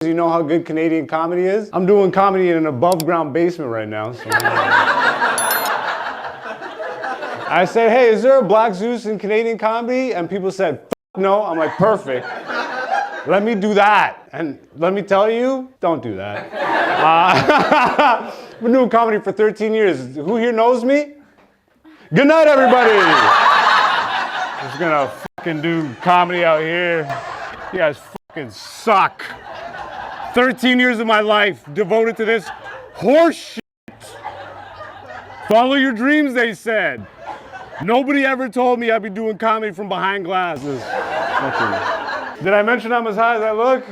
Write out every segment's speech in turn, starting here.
You know how good Canadian comedy is? I'm doing comedy in an above ground basement right now. So I said, hey, is there a Black Zeus in Canadian comedy? And people said, no. I'm like, perfect. Let me do that. And let me tell you, don't do that. I've been doing comedy for 13 years. Who here knows me? Good night, everybody. Just gonna fucking do comedy out here. You guys fucking suck. 13 years of my life devoted to this horse shit. Follow your dreams, they said. Nobody ever told me I'd be doing comedy from behind glasses. Did I mention I'm as high as I look?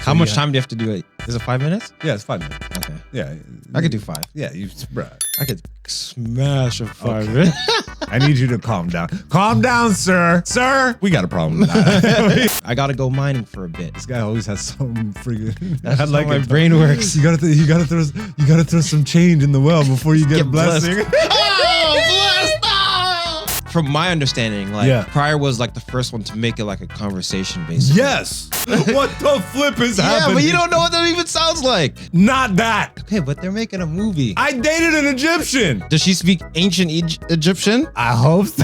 How much time do you have to do it? Is it 5 minutes? Yeah, it's 5 minutes. Okay. Yeah. I could do 5. Yeah, bro. I could smash a 5 minutes. I need you to calm down. Calm down, sir. Sir, we got a problem with that. I gotta go mining for a bit. This guy always has some freaking. That's how my brain works. You gotta throw some change in the well before you get a blessing. From my understanding, Pryor was like the first one to make it like a conversation, basically. Yes. What the flip is happening? Yeah, but you don't know what that even sounds like. Not that. Okay, but they're making a movie. I dated an Egyptian. Does she speak ancient Egyptian? I hope so.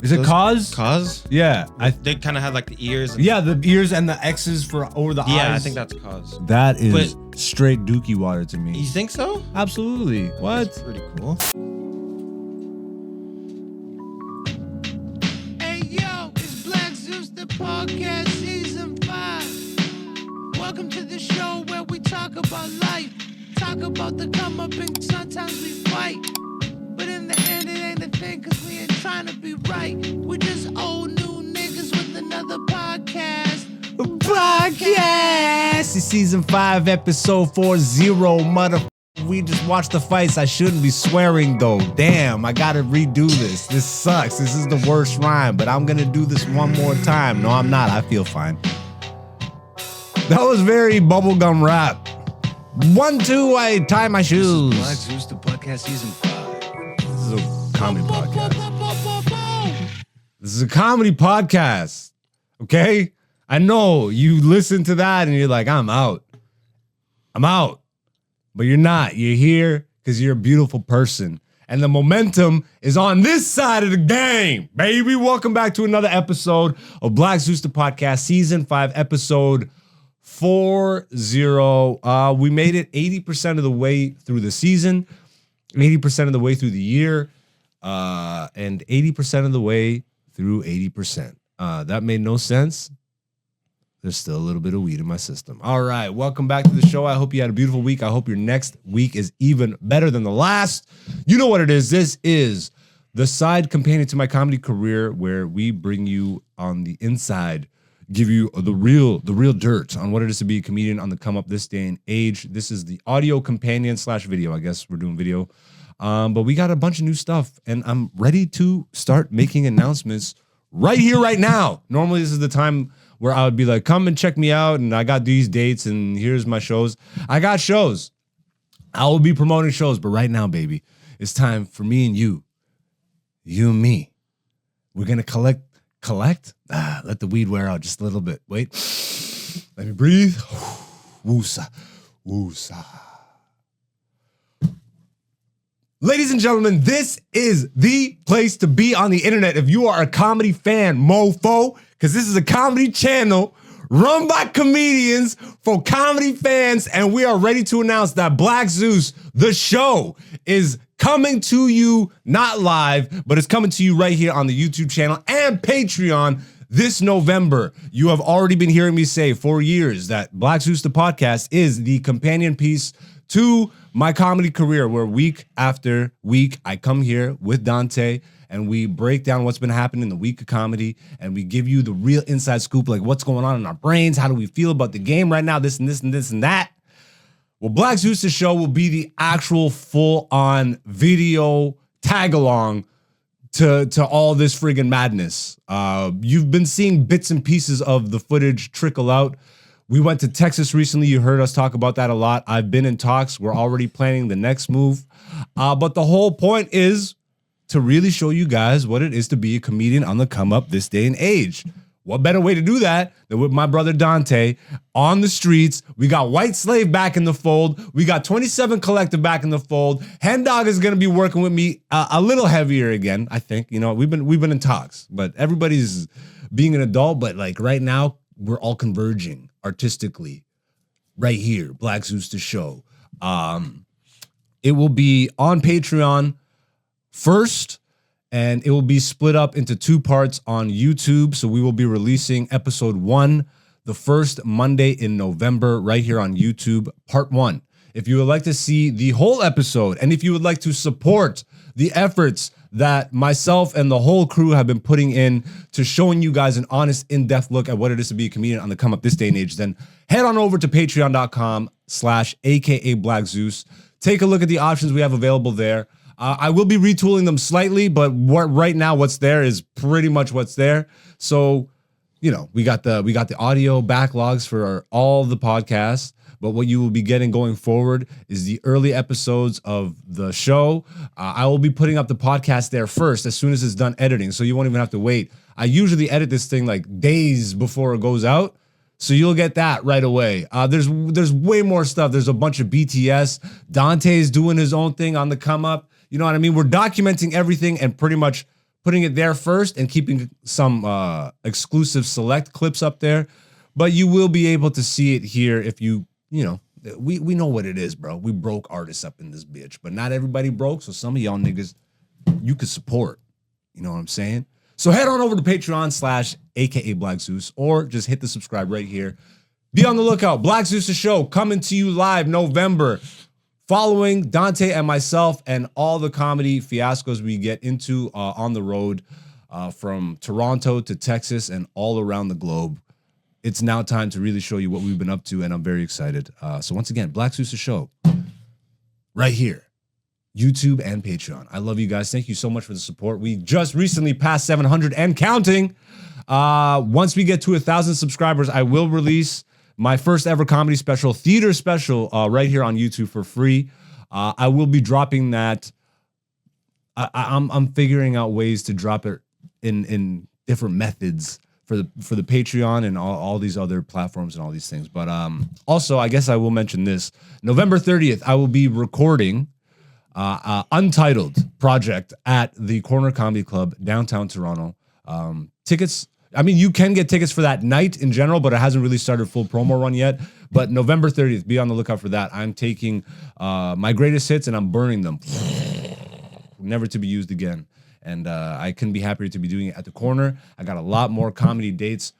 Is it cause? Cause? Yeah. They kind of had like the ears. Yeah, the ears and the X's for over the eyes. Yeah, I think that's cause. That is straight dookie water to me. You think so? Absolutely. What? That's pretty cool. Black Zeus, the podcast, season 5. Welcome to the show where we talk about life, talk about the come up, and sometimes we fight. But in the end, it ain't a thing, cause we ain't trying to be right. We're just old new niggas with another podcast. It's season 5, episode 40, motherfucker. We just watched the fights. I shouldn't be swearing though. Damn, I gotta redo this. This sucks. This is the worst rhyme, but I'm gonna do this one more time. No, I'm not. I feel fine. That was very bubblegum rap. 1, 2, I tie my shoes. Black Zeus, the podcast, season 5. This is a comedy podcast. This is a comedy podcast. Okay? I know you listen to that and you're like, I'm out. I'm out. But you're not. You're here because you're a beautiful person. And the momentum is on this side of the game, baby. Welcome back to another episode of Black Zeus, the podcast, season 5, episode 40. We made it 80% of the way through the season, 80% of the way through the year, and 80% of the way through 80%. That made no sense. There's still a little bit of weed in my system. All right, welcome back to the show. I hope you had a beautiful week. I hope your next week is even better than the last. You know what it is. This is the side companion to my comedy career where we bring you on the inside, give you the real dirt on what it is to be a comedian on the come up this day and age. This is the audio companion / video. I guess we're doing video. But we got a bunch of new stuff, and I'm ready to start making announcements right here, right now. Normally, this is the time where I would be like, come and check me out, and I got these dates, and here's my shows. I got shows. I will be promoting shows, but right now, baby, it's time for me and you and me. We're gonna collect. Let the weed wear out just a little bit. Wait, let me breathe. Woosa. Ladies and gentlemen, this is the place to be on the internet if you are a comedy fan, mofo, because this is a comedy channel run by comedians for comedy fans, and we are ready to announce that Black Zeus, the show, is coming to you, not live, but it's coming to you right here on the YouTube channel and Patreon this November. You have already been hearing me say for years that Black Zeus, the podcast, is the companion piece to my comedy career, where week after week I come here with Dante and we break down what's been happening in the week of comedy, and we give you the real inside scoop, like what's going on in our brains, how do we feel about the game right now, this and this and this and that. Well, Black Zeus' show will be the actual full-on video tag-along to all this friggin' madness. You've been seeing bits and pieces of the footage trickle out. We went to Texas recently. You heard us talk about that a lot. I've been in talks. We're already planning the next move. But the whole point is to really show you guys what it is to be a comedian on the come up this day and age. What better way to do that than with my brother Dante on the streets? We got White Slave back in the fold. We got 27 Collective back in the fold. Hen Dog is gonna be working with me a little heavier again. I think we've been in talks, but everybody's being an adult. But like right now, we're all converging artistically. Right here, Black Zeus the show. It will be on Patreon first. And it will be split up into 2 parts on YouTube. So we will be releasing episode 1 the first Monday in November right here on YouTube, part 1. If you would like to see the whole episode, and if you would like to support the efforts that myself and the whole crew have been putting in to showing you guys an honest, in-depth look at what it is to be a comedian on the come up this day and age, then head on over to patreon.com/aka Black Zeus. Take a look at the options we have available there. I will be retooling them slightly, but right now what's there is pretty much what's there. So, we got the audio backlogs for all the podcasts, but what you will be getting going forward is the early episodes of the show. I will be putting up the podcast there first as soon as it's done editing, so you won't even have to wait. I usually edit this thing like days before it goes out. So you'll get that right away. There's way more stuff. There's a bunch of BTS. Dante's doing his own thing on the come up. You know what I mean? We're documenting everything and pretty much putting it there first and keeping some exclusive select clips up there. But you will be able to see it here if we know what it is, bro. We broke artists up in this bitch, but not everybody broke. So some of y'all niggas, you could support. You know what I'm saying? So head on over to Patreon/aka Black Zeus, or just hit the subscribe right here. Be on the lookout. Black Zeus the show coming to you live November. Following Dante and myself and all the comedy fiascos we get into on the road from Toronto to Texas and all around the globe. It's now time to really show you what we've been up to, and I'm very excited. So once again, Black Zeus the show right here, YouTube and Patreon. I love you guys. Thank you so much for the support. We just recently passed 700 and counting. Once we get to 1,000 subscribers, I will release my first ever comedy special, theater special, right here on YouTube for free. I will be dropping that. I'm figuring out ways to drop it in different methods for the Patreon and all these other platforms and all these things. But also, I guess I will mention this. November 30th, I will be recording Untitled project at the Corner Comedy Club, downtown Toronto. Tickets, I mean, you can get tickets for that night in general, but it hasn't really started full promo run yet. But November 30th, be on the lookout for that. I'm taking my greatest hits and I'm burning them. Never to be used again. And I couldn't be happier to be doing it at the Corner. I got a lot more comedy dates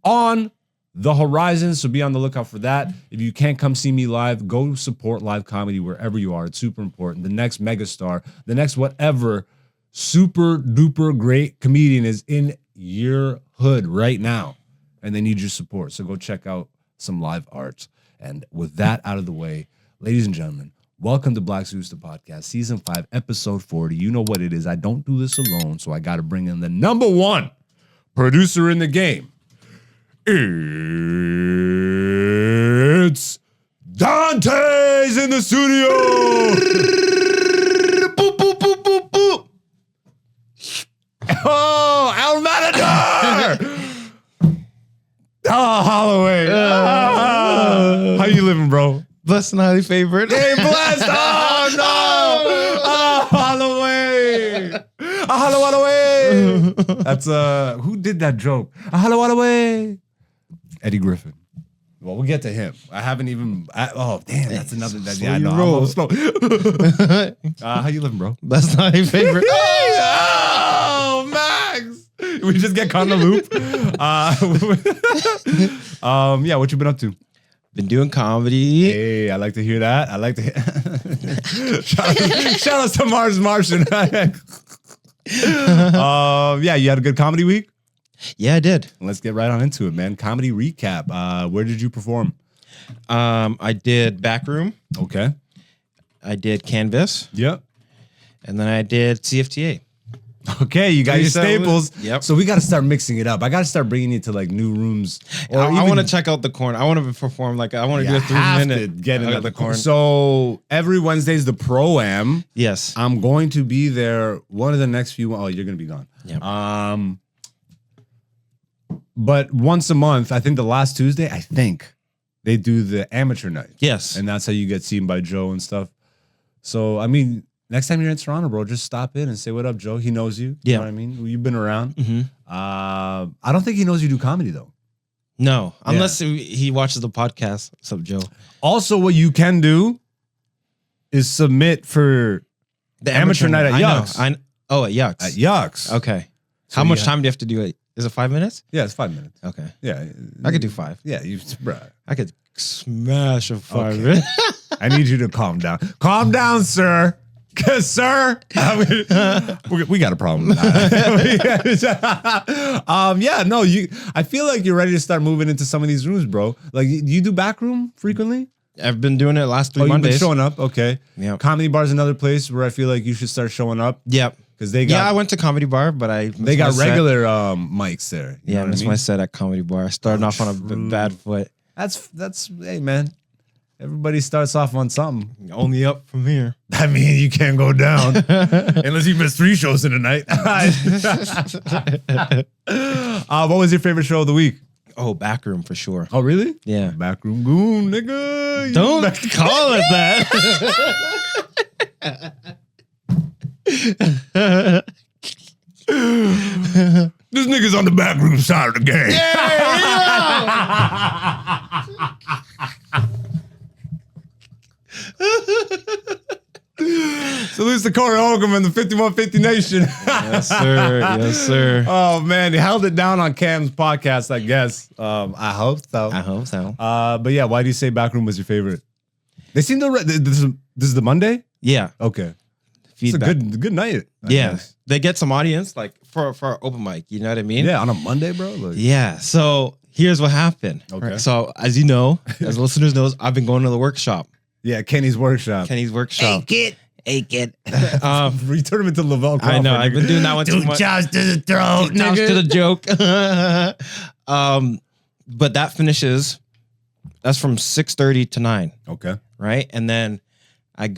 on the horizon, so be on the lookout for that. If you can't come see me live, go support live comedy wherever you are. It's super important. The next megastar, the next whatever super duper great comedian is in your hood right now, and they need your support. So go check out some live art. And with that out of the way, ladies and gentlemen, welcome to Black Zeus the podcast, season 5, episode 40. You know what it is. I don't do this alone, so I got to bring in the number one producer in the game. It's Dante's in the studio. Boop, boop, boop, boop, boop. Oh, El Matador. Oh, Holloway. How you living, bro? Blessed and highly favored. Hey, blessed. Oh, no. Oh, Holloway. Holloway. That's, who did that joke? Holloway. Eddie Griffin. Well, we'll get to him. I haven't even. Oh, damn, that's another. Yeah, I know. I'm a little slow. How you living, bro? Blessed and highly favored. Oh, Max. We just get caught in the loop. Yeah, what you been up to? Been doing comedy. Hey, I like to hear that. I like to shout out to Mars Martian. Yeah, you had a good comedy week? Yeah, I did. Let's get right on into it, man. Comedy recap. Where did you perform? I did Backroom. Okay. I did Canvas. Yep. And then I did CFTA. Okay, you got your staples. Yep. So we got to start mixing it up. I got to start bringing you to like new rooms. I want to check out the Corner. I want to perform I want to do a 3-minute. Get in the Corner. So every Wednesday is the Pro-Am. Yes. I'm going to be there one of the next few. Oh, you're going to be gone. Yep. But once a month, I think the last Tuesday, they do the amateur night. Yes. And that's how you get seen by Joe and stuff. So, I mean, next time you're in Toronto, bro, just stop in and say, what up, Joe? He knows you. You know what I mean? You've been around. I don't think he knows you do comedy, though. No, unless he watches the podcast. What's up, Joe? Also, what you can do is submit for the amateur night at Yucks. At Yucks. At Yucks. Okay. So How much time do you have to do it? Is it 5 minutes? Yeah, it's 5 minutes. Okay. Yeah. I could do 5. Yeah, bruh. I could smash a 5 Okay. minutes. I need you to calm down. Calm down, sir. Cause, sir, I mean, we got a problem with that. I feel like you're ready to start moving into some of these rooms, bro. Like, you do back room frequently? I've been doing it the last 3 You've Mondays. been showing up. Okay. Yeah. Comedy Bar is another place where I feel like you should start showing up. Yep. Because they got I went to Comedy Bar, but they got regular mics there. Yeah, I missed my set at Comedy Bar. Starting off on a bad foot. That's hey man. Everybody starts off on something. Only up from here. I mean, you can't go down unless you miss 3 shows in a night. What was your favorite show of the week? Oh, Backroom for sure. Oh, really? Yeah. Backroom Goon, nigga. Don't call it that. This nigga's on the backroom side of the game. Salute to Corey Holcomb and the 5150 Nation. Yes, sir. Yes, sir. Oh man, he held it down on Cam's podcast, I guess. I hope so. I hope so. But yeah, why do you say Backroom was your favorite? They seem to. This is the Monday. Yeah. Okay. Feedback. It's a good night. I Yeah. guess. They get some audience like for our open mic. You know what I mean? Yeah, on a Monday, bro. Like, Yeah. So here's what happened. Okay. Right? So as you know, as listeners knows, I've been going to the workshop. yeah, Kenny's workshop. Kenny's workshop. Hey, kid. Return him into Lavelle Crawford. I know. I've nigga. been doing that one too much. Chops to the throat, Toss nigga. to the joke. But that finishes. That's from 6:30 to 9, Okay. right? And then I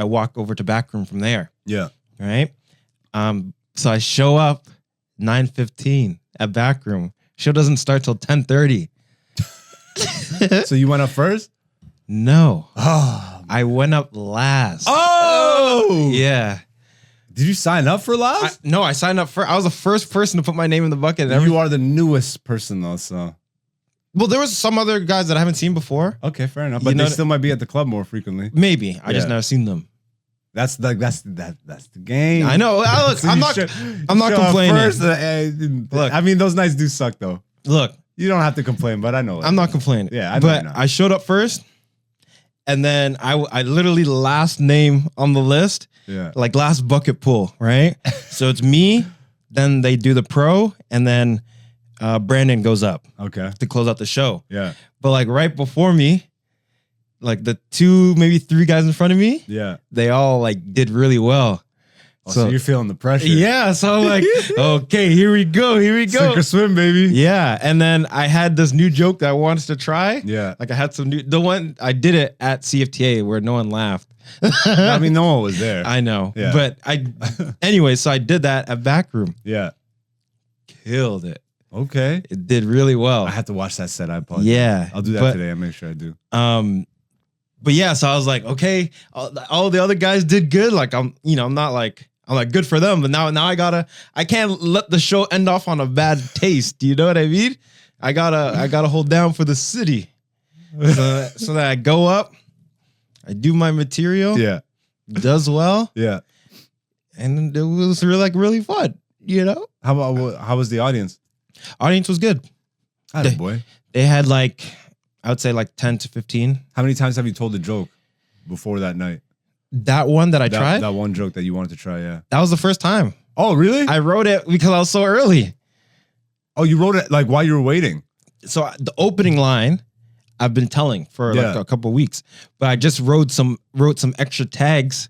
walk over to Backroom from there, Yeah. right? So I show up 9:15 at Backroom. Show doesn't start till 10:30. So you went up first? No, Oh. I went up last. Oh. Yeah. Did you sign up for last? No, I signed up for. I was the first person to put my name in the bucket. And You are the newest person though, so well, there was some other guys that I haven't seen before. okay, fair enough. You But know they that- still might be at the club more frequently. Maybe I just Yeah. never seen them. That's the game. I know. Look, So I'm you not. show- I'm not show up complaining. First, Look. I mean, those nights do suck though. Look, You don't have to complain, but I know. I'm not complaining. Yeah, I know but you're not. I showed up first, and then I literally last name on the list, Yeah. like last bucket pull, right? So it's me. Then they do the pro, and then Brandon goes up Okay. to close out the show. Yeah. But like right before me, like the 2, maybe 3 guys in front of me, Yeah. they all like did really well. Oh, so you're feeling the pressure. Yeah, so I'm like, okay, here we go. Sink or swim, baby. Yeah, and then I had this new joke that I wanted to try. Yeah. Like I had some the one I did it at CFTA where no one laughed. I mean, no one was there. I know, Yeah. but anyway, so I did that at Backroom. Yeah. Killed it. Okay. It did really well. I have to watch that set. I apologize. Yeah, I'll do that but, today. I'll make sure I do. But yeah, so I was like, okay, all the other guys did good. Like I'm not like. I'm like, good for them, but now I can't let the show end off on a bad taste. You know what I mean? I gotta hold down for the city. So that I go up, I do my material, Yeah. does well, Yeah. and it was really fun. You know, How was the audience? audience was good. Atta boy. They had like, I would say like 10 to 15. How many times have you told the joke before that night? That one that I tried, That one joke that you wanted to try, yeah. that was the first time. Oh, really? I wrote it because I was so early. Oh, you wrote it like while you were waiting? So the opening line I've been telling for like Yeah. a couple of weeks, but I just wrote some extra tags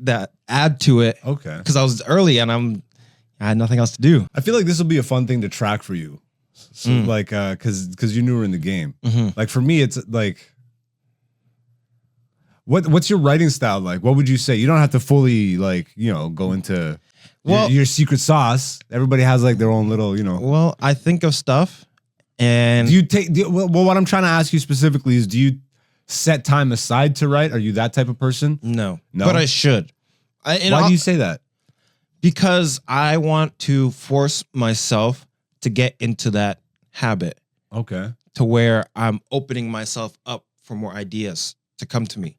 that add to it Okay. because I was early and I had nothing else to do. I feel like this will be a fun thing to track for you. So like, cause you're newer in the game. Mhm. Like for me, it's like, What's your writing style like? What would you say? You don't have to fully like, go into your secret sauce. Everybody has like their own little, Well, I think of stuff, and well, what I'm trying to ask you specifically is, do you set time aside to write? Are you that type of person? no, No? but I should. Why do you say that? Because I want to force myself to get into that habit Okay. to where I'm opening myself up for more ideas to come to me.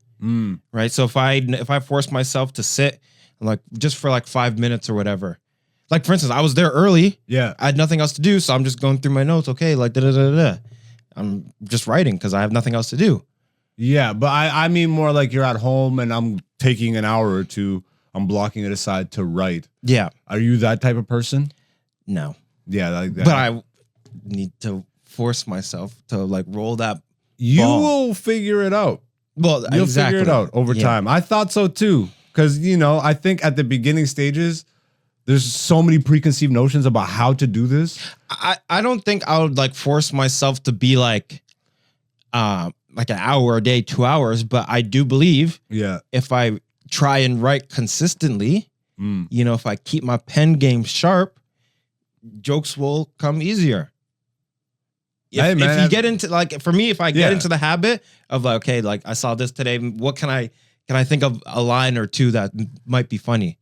Right. So if I force myself to sit like just for like 5 minutes or whatever, like for instance, I was there early. Yeah. I had nothing else to do. So I'm just going through my notes. Okay. Like, I'm just writing because I have nothing else to do. Yeah. But I mean more like you're at home and I'm taking an hour or two. I'm blocking it aside to write. Yeah. Are you that type of person? No. Yeah. Like that. But I need to force myself to like roll that. You ball. will figure it out. Well, You'll exactly. figure it out over time. I thought so too. Because, I think at the beginning stages, there's so many preconceived notions about how to do this. I don't think I would like force myself to be like an hour a day, 2 hours, but I do believe Yeah. if I try and write consistently, if I keep my pen game sharp, jokes will come easier. If you get into like, for me, if I get into the habit of like, okay, like I saw this today, what can I think of a line or two that might be funny?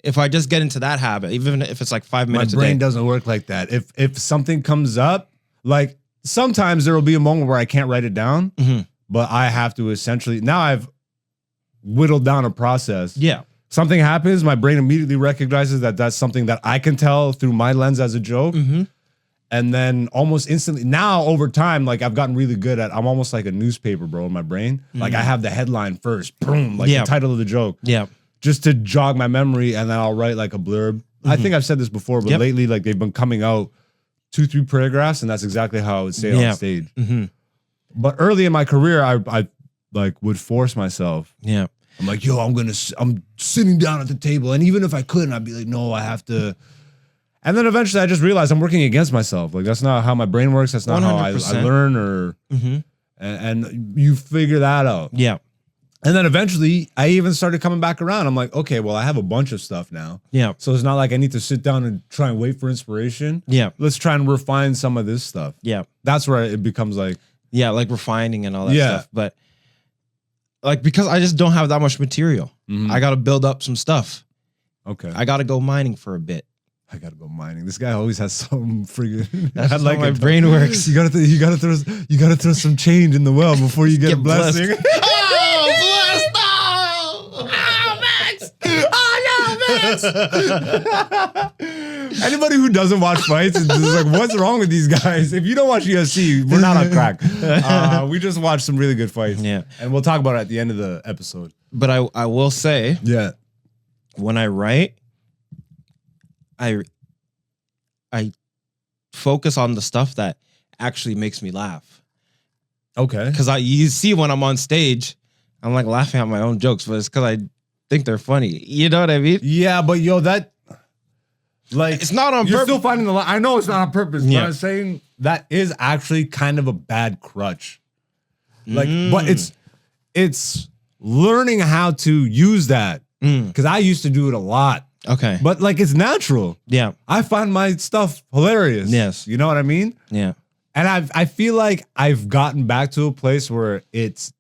If I just get into that habit, even if it's like 5 minutes My brain a day. doesn't work like that. If something comes up, like sometimes there will be a moment where I can't write it down, but I have to essentially, now I've whittled down a process. Yeah. Something happens, my brain immediately recognizes that that's something that I can tell through my lens as a joke. And then almost instantly, now over time, like I've gotten really good at, I'm almost like a newspaper, bro, in my brain. Like I have the headline first, boom, like the title of the joke. Yeah. Just to jog my memory, and then I'll write like a blurb. I think I've said this before, but lately, like they've been coming out 2-3 paragraphs, and that's exactly how I would say it on stage. But early in my career, I like would force myself. Yeah. I'm like, yo, I'm sitting down at the table, and even if I couldn't, I'd be like, no, I have to. And then eventually, I just realized I'm working against myself. Like that's not how my brain works. That's not how I 100%. learn, or and you figure that out. Yeah. And then eventually, I even started coming back around. I'm like, okay, well, I have a bunch of stuff now. Yeah. So it's not like I need to sit down and try and wait for inspiration. Yeah. Let's try and refine some of this stuff. Yeah. That's where it becomes like, Yeah. Like refining and all that stuff. But like, because I just don't have that much material, I got to build up some stuff. okay, I got to go mining for a bit. I gotta go mining. This guy always has some freaking. That's I just how my it. brain works. You gotta throw some change in the well before you get a blessing. Anybody who doesn't watch fights is just like, what's wrong with these guys? If you don't watch UFC, we're not on crack. We just watched some really good fights. Yeah. And we'll talk about it at the end of the episode. But I will say, Yeah. when I write, I focus on the stuff that actually makes me laugh. Okay. Because you see when I'm on stage, I'm like laughing at my own jokes, but it's because I think they're funny. You know what I mean? Yeah, but yo, that like It's not on you're purpose. still finding the line. I know it's not on purpose, Yeah. but I'm saying that is actually kind of a bad crutch. Like, but it's learning how to use that. Because I used to do it a lot. Okay. But like it's natural. Yeah. I find my stuff hilarious. Yes. You know what I mean? Yeah. And I feel like I've gotten back to a place where it's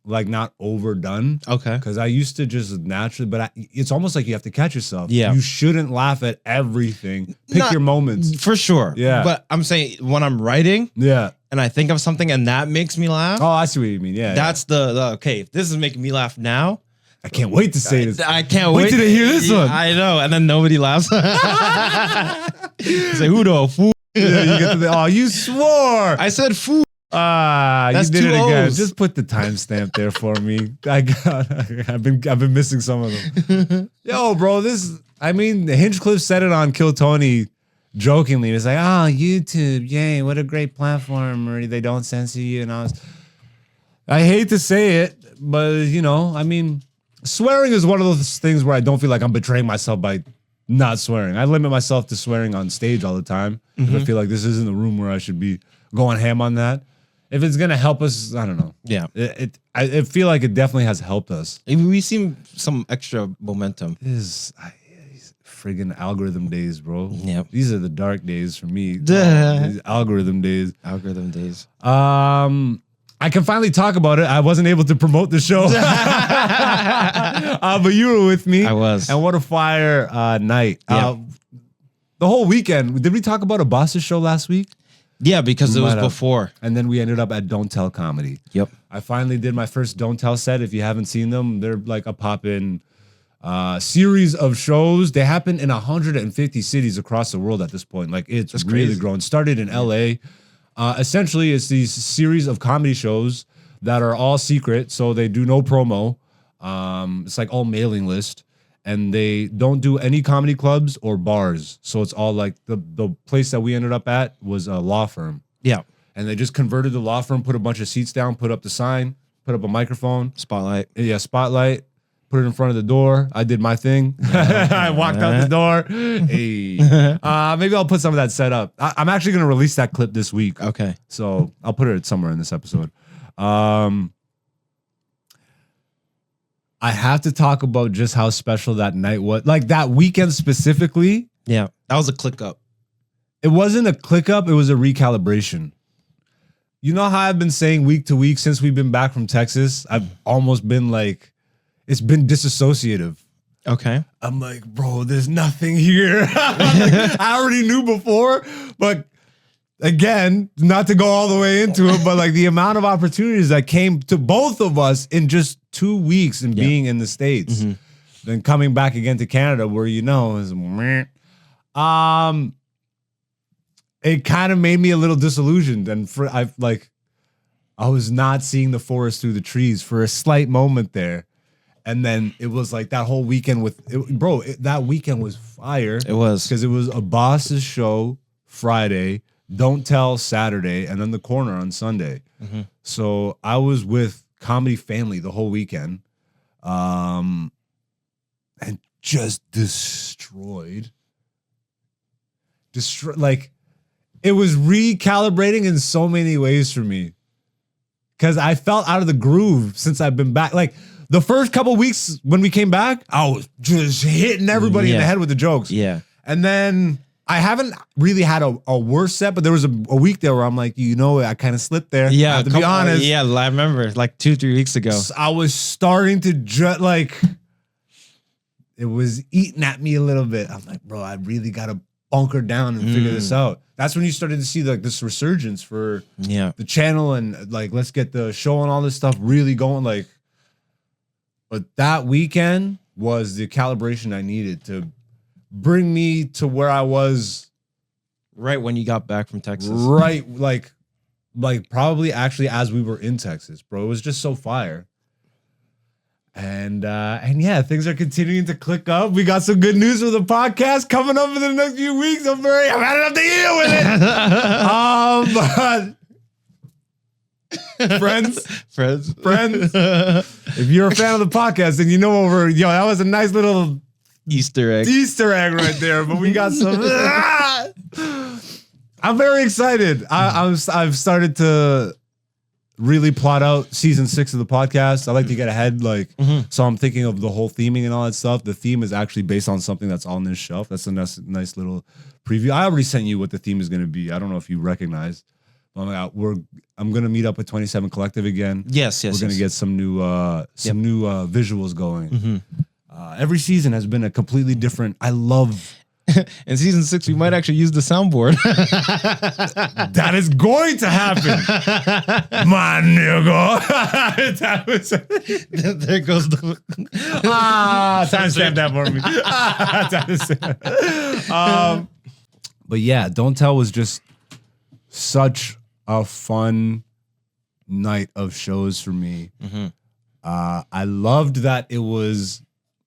like not overdone. Okay. Because I used to just naturally, but it's almost like you have to catch yourself. Yeah. You shouldn't laugh at everything. Pick your moments. For sure. Yeah. But I'm saying when I'm writing Yeah. and I think of something and that makes me laugh, Oh, I see what you mean. Yeah. that's the okay, if this is making me laugh now, I can't wait to say this. I can't Wait wait till they hear this one. I know. And then nobody laughs. Say, who the fool? Yeah, you get to the, oh, you swore. I said fool. You That's did it 2 again. O's. Just put the timestamp there for me. I've been missing some of them. Yo, bro, Hinchcliffe said it on Kill Tony jokingly. He was like, oh, YouTube, yay, what a great platform. Or they don't censor you. And I hate to say it, but swearing is one of those things where I don't feel like I'm betraying myself by not swearing. I limit myself to swearing on stage all the time. Because I feel like this isn't the room where I should be going ham on that. if it's gonna help us, I don't know. Yeah. I feel like it definitely has helped us. We seen some extra momentum. These friggin' algorithm days, bro. Yep. These are the dark days for me. Duh. These algorithm days. Algorithm days. I can finally talk about it. I wasn't able to promote the show, but you were with me. I was. And what a fire night. Yeah. The whole weekend. Did we talk about a Boss's show last week? Yeah, because it was Might have. before. And then we ended up at Don't Tell Comedy. Yep. I finally did my first Don't Tell set. If you haven't seen them, they're like a pop-in series of shows. They happen in 150 cities across the world at this point. Like it's That's really crazy. grown. Started in LA. Essentially, it's these series of comedy shows that are all secret, so they do no promo. It's like all mailing list, and they don't do any comedy clubs or bars. So it's all like the place that we ended up at was a law firm, Yeah. and they just converted the law firm, put a bunch of seats down, put up the sign, put up a microphone, Spotlight. yeah, spotlight, put it in front of the door. I did my thing. I walked out the door. Hey. Maybe I'll put some of that set up. I'm actually going to release that clip this week. Okay. So I'll put it somewhere in this episode. I have to talk about just how special that night was. Like that weekend specifically, Yeah. That was a click up. it wasn't a click up, it was a recalibration. You know how I've been saying week to week since we've been back from Texas? I've almost been like, it's been disassociative. Okay. I'm like, bro, there's nothing here. Like, I already knew before, but again, not to go all the way into it, but like the amount of opportunities that came to both of us in just 2 weeks and being in the States, then coming back again to Canada, where is meh. It kind of made me a little disillusioned, and I was not seeing the forest through the trees for a slight moment there. And then it was like that whole weekend that weekend was fire. It was. Because it was a Boss's show Friday, Don't Tell Saturday, and then The Corner on Sunday. So I was with Comedy Family the whole weekend, and just destroyed. Like, it was recalibrating in so many ways for me. Because I felt out of the groove since I've been back. Like, the first couple weeks when we came back, I was just hitting everybody in the head with the jokes. Yeah. And then I haven't really had a worse set, but there was a week there where I'm like, I kind of slipped there. Yeah. I have to be honest. Yeah. I remember like 2-3 weeks ago. I was starting to it was eating at me a little bit. I'm like, bro, I really got to bunker down and figure this out. That's when you started to see like this resurgence for the channel and like, let's get the show and all this stuff really going. Like, but that weekend was the calibration I needed to bring me to where I was Right when you got back from Texas. right, like probably actually as we were in Texas, bro. It was just so fire. And yeah, things are continuing to click up. We got some good news for the podcast coming up in the next few weeks. I've had enough to deal with it. But friends. If you're a fan of the podcast, then you know that was a nice little Easter egg. right there. But we got some. I'm very excited. I've started to really plot out season 6 of the podcast. I like to get ahead, so I'm thinking of the whole theming and all that stuff. The theme is actually based on something that's on this shelf. That's a nice little preview. I already sent you what the theme is going to be. I don't know if you recognize. I'm gonna meet up with 27 Collective again. Yes. We're gonna get some new visuals going. Every season has been a completely different. I love. In season 6, we might actually use the soundboard. That is going to happen, my nigga. There goes the. Timestamp that for me. But yeah, Don't Tell was just such a fun night of shows for me. I loved that it was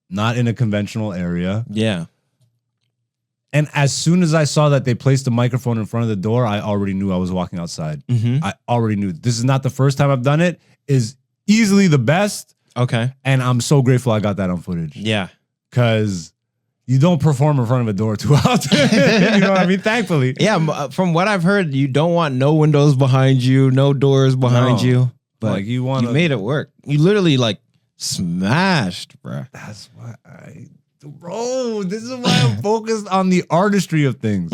not in a conventional area. Yeah. And as soon as I saw that they placed the microphone in front of the door, I already knew I was walking outside. I already knew. This is not the first time I've done it. Is easily the best. Okay. And I'm so grateful I got that on footage. Yeah. Because you don't perform in front of a door too often. You know what I mean? Thankfully. Yeah, from what I've heard, you don't want no windows behind you, no doors behind No. you. But Like, you wanna- made it work. You literally like smashed, bro. That's why bro, this is why I'm focused on the artistry of things.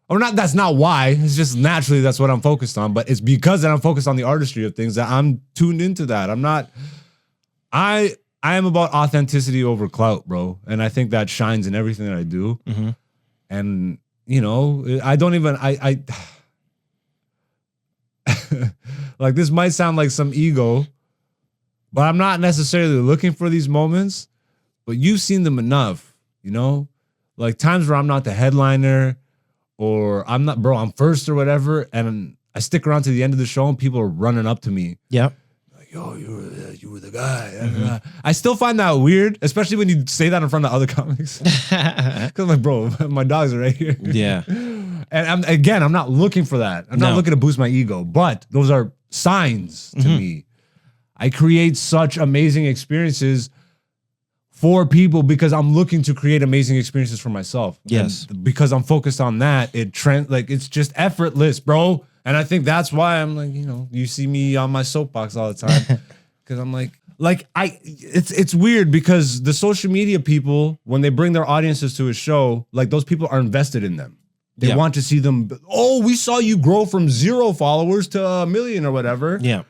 Or not, that's not why. It's just naturally that's what I'm focused on. But it's because that I'm focused on the artistry of things that I'm tuned into that. I am about authenticity over clout, bro. And I think that shines in everything that I do. And, you know, I don't even, like, this might sound like some ego, but I'm not necessarily looking for these moments. But you've seen them enough, you know? Like, times where I'm not the headliner, or I'm first or whatever, and I stick around to the end of the show and people are running up to me. Yep. Like, yo, you were the guy. I still find that weird, especially when you say that in front of other comics. Because I'm like, bro, my dogs are right here. Yeah. And I'm not looking for that. I'm not looking to boost my ego, but those are signs to me. I create such amazing experiences for people because I'm looking to create amazing experiences for myself. Yes. And because I'm focused on that, it's just effortless, bro. And I think that's why I'm like, you know, you see me on my soapbox all the time. Because I'm it's weird because the social media people, when they bring their audiences to a show, like, those people are invested in them. They want to see them. Oh, we saw you grow from 0 followers to 1 million or whatever. Yeah.